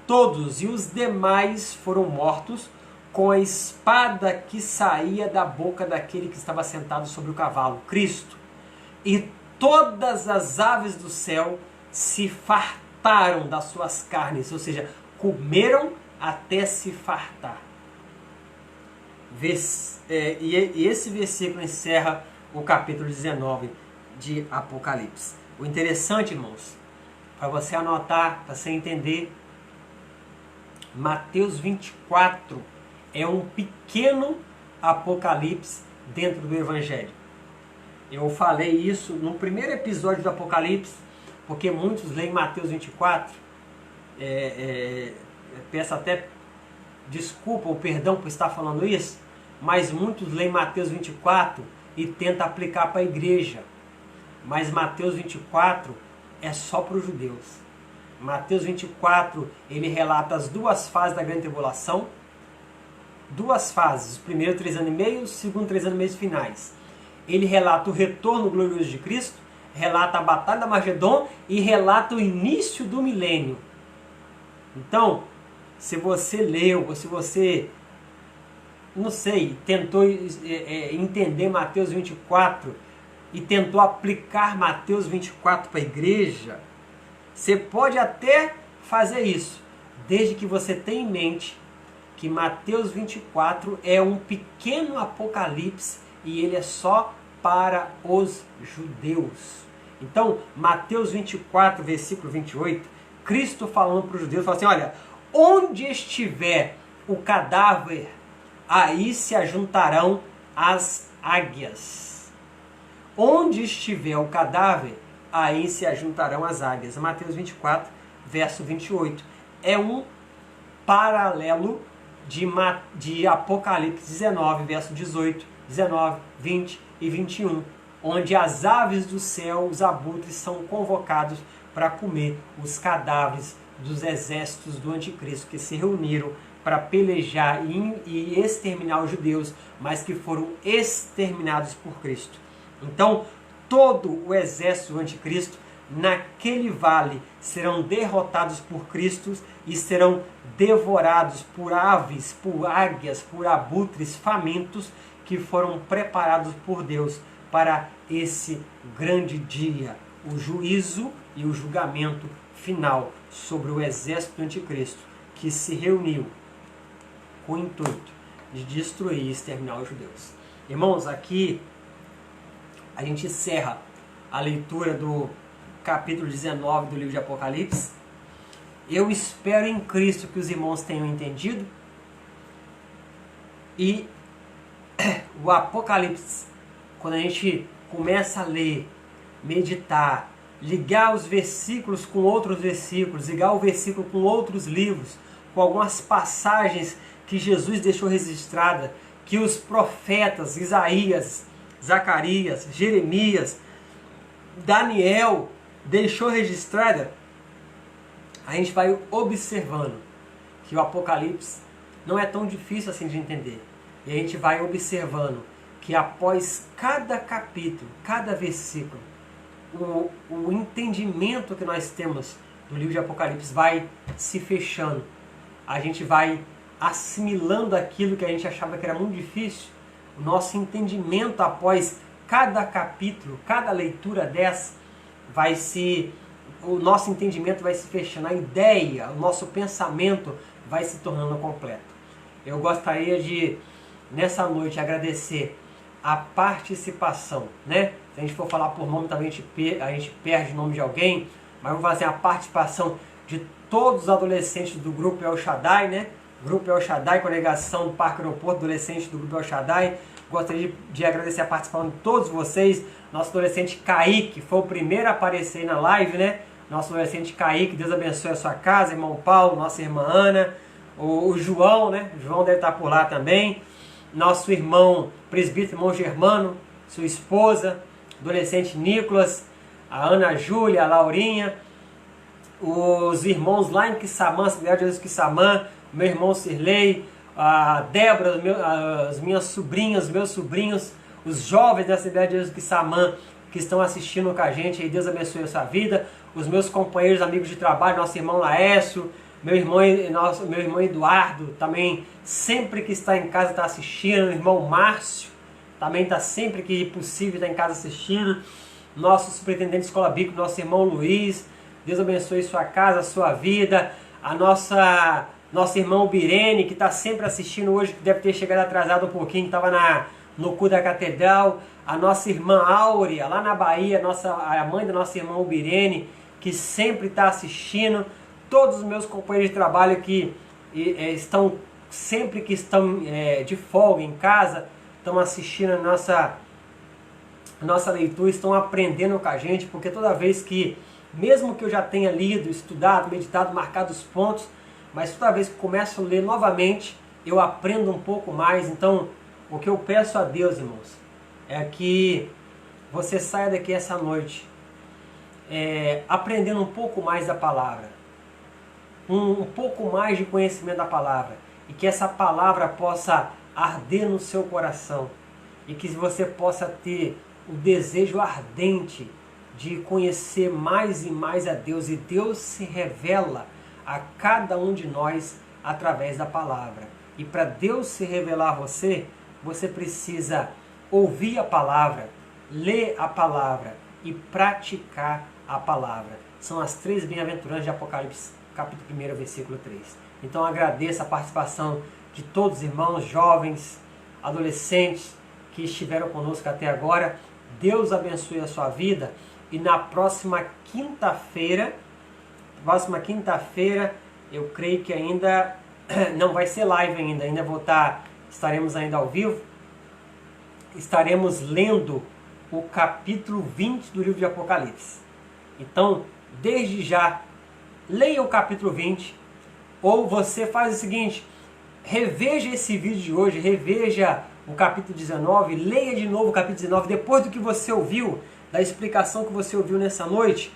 Todos, e os demais foram mortos com a espada que saía da boca daquele que estava sentado sobre o cavalo, Cristo. E todas as aves do céu se fartaram das suas carnes, ou seja, comeram até se fartar. E esse versículo encerra o capítulo 19 de Apocalipse. O interessante, irmãos, para você anotar, para você entender, Mateus 24 é um pequeno Apocalipse dentro do Evangelho. Eu falei isso no primeiro episódio do Apocalipse, porque muitos leem Mateus 24, peço até desculpa ou perdão por estar falando isso, mas muitos leem Mateus 24 e tentam aplicar para a igreja. Mas Mateus 24 é só para os judeus. Mateus 24, ele relata as 2 fases da grande tribulação. 2 fases, os primeiros 3 anos e meio, os segundos 3 anos e meio finais. Ele relata o retorno glorioso de Cristo, relata a batalha da Magedon e relata o início do milênio. Então, se você leu, ou se você, não sei, tentou entender Mateus 24 e tentou aplicar Mateus 24 para a igreja, você pode até fazer isso, desde que você tenha em mente que Mateus 24 é um pequeno apocalipse e ele é só para os judeus. Então, Mateus 24, versículo 28, Cristo falando para os judeus, fala assim: olha, onde estiver o cadáver, aí se ajuntarão as águias. Onde estiver o cadáver, aí se ajuntarão as águias. Mateus 24, verso 28. É um paralelo de Apocalipse 19, verso 18, 19, 20 e 21, onde as aves do céu, os abutres, são convocados para comer os cadáveres dos exércitos do anticristo que se reuniram para pelejar e exterminar os judeus, mas que foram exterminados por Cristo. Então, todo o exército do anticristo, naquele vale, serão derrotados por Cristo e serão devorados por aves, por águias, por abutres famintos que foram preparados por Deus para esse grande dia, o juízo e o julgamento final sobre o exército do anticristo, que se reuniu com o intuito de destruir e exterminar os judeus. Irmãos, aqui a gente encerra a leitura do capítulo 19 do livro de Apocalipse. Eu espero em Cristo que os irmãos tenham entendido. E o Apocalipse, quando a gente começa a ler, meditar, ligar os versículos com outros versículos, ligar o versículo com outros livros, com algumas passagens que Jesus deixou registrada, que os profetas Isaías, Zacarias, Jeremias, Daniel deixou registrada, a gente vai observando que o Apocalipse não é tão difícil assim de entender. E a gente vai observando que após cada capítulo, cada versículo, o entendimento que nós temos do livro de Apocalipse vai se fechando. A gente vai assimilando aquilo que a gente achava que era muito difícil. O nosso entendimento após cada capítulo, cada leitura dessa, o nosso entendimento vai se fechando, a ideia, o nosso pensamento vai se tornando completo. Eu gostaria de, nessa noite, agradecer a participação, né? Se a gente for falar por nome, também a gente perde o nome de alguém, mas vou fazer a participação de todos os adolescentes do Grupo El Shaddai, né? Grupo El Shaddai, congregação do Parque Aeroporto, adolescentes do Grupo El Shaddai. Gostaria de agradecer a participação de todos vocês. Nosso adolescente Kaique foi o primeiro a aparecer na live, né? Nosso adolescente Kaique, Deus abençoe a sua casa, irmão Paulo, nossa irmã Ana, o João, né? O João deve estar por lá também. Nosso irmão presbítero, irmão Germano, sua esposa, adolescente Nicolas, a Ana Júlia, a Laurinha, os irmãos lá em Quissamã, Assembleia de Jesus Quissamã, meu irmão Sirlei, a Débora, as minhas sobrinhas, meus sobrinhos, os jovens da Assembleia de Jesus Quissamã que estão assistindo com a gente, aí Deus abençoe a sua vida, os meus companheiros, amigos de trabalho, nosso irmão Laércio, meu irmão Eduardo, também sempre que está em casa está assistindo, o irmão Márcio, também está sempre que possível está em casa assistindo, nosso superintendente de escola bíblica, nosso irmão Luiz, Deus abençoe sua casa, sua vida, a nossa irmã Birene, que está sempre assistindo hoje, que deve ter chegado atrasado um pouquinho, que estava no cu da catedral, a nossa irmã Áurea, lá na Bahia, a mãe da nossa irmã Birene, que sempre está assistindo, todos os meus companheiros de trabalho que estão, sempre que estão de folga em casa, estão assistindo a nossa leitura, estão aprendendo com a gente, porque toda vez que, mesmo que eu já tenha lido, estudado, meditado, marcado os pontos, mas toda vez que começo a ler novamente, eu aprendo um pouco mais. Então, o que eu peço a Deus, irmãos, é que você saia daqui essa noite aprendendo um pouco mais da palavra, um pouco mais de conhecimento da palavra, e que essa palavra possa arder no seu coração, e que você possa ter o desejo ardente de conhecer mais e mais a Deus, e Deus se revela a cada um de nós através da palavra. E para Deus se revelar a você, você precisa ouvir a palavra, ler a palavra e praticar a palavra. São as 3 bem-aventuranças de Apocalipse, capítulo 1, versículo 3. Então agradeço a participação de todos os irmãos, jovens, adolescentes que estiveram conosco até agora. Deus abençoe a sua vida. E na próxima quinta-feira, eu creio que ainda não vai ser live ainda estaremos ainda ao vivo, estaremos lendo o capítulo 20 do livro de Apocalipse. Então, desde já, leia o capítulo 20, ou você faz o seguinte, reveja esse vídeo de hoje, reveja o capítulo 19, leia de novo o capítulo 19, depois do que você ouviu, da explicação que você ouviu nessa noite,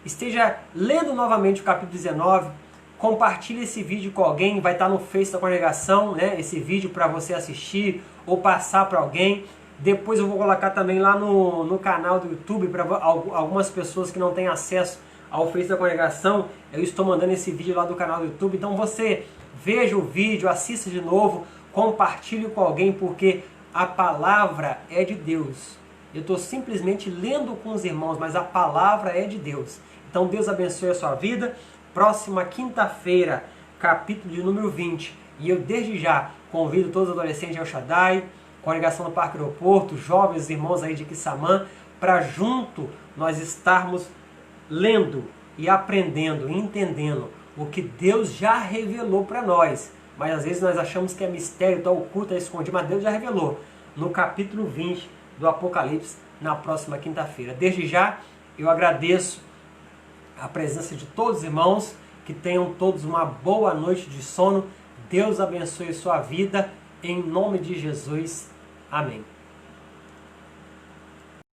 esteja lendo novamente o capítulo 19, compartilhe esse vídeo com alguém, vai estar no Face da congregação, né, esse vídeo para você assistir ou passar para alguém. Depois eu vou colocar também lá no canal do YouTube para algumas pessoas que não têm acesso ao Face da congregação, eu estou mandando esse vídeo lá do canal do YouTube, então você veja o vídeo, assista de novo, compartilhe com alguém, porque a palavra é de Deus. Eu estou simplesmente lendo com os irmãos, mas a palavra é de Deus. Então Deus abençoe a sua vida. Próxima quinta-feira, capítulo de número 20. E eu desde já convido todos os adolescentes de El Shaddai, congregação do Parque Aeroporto, jovens irmãos aí de Quissamã, para junto nós estarmos lendo e aprendendo, entendendo o que Deus já revelou para nós. Mas às vezes nós achamos que é mistério, está oculto, é escondido, mas Deus já revelou no capítulo 20 do Apocalipse, na próxima quinta-feira. Desde já, eu agradeço a presença de todos os irmãos, que tenham todos uma boa noite de sono. Deus abençoe sua vida, em nome de Jesus. Amém.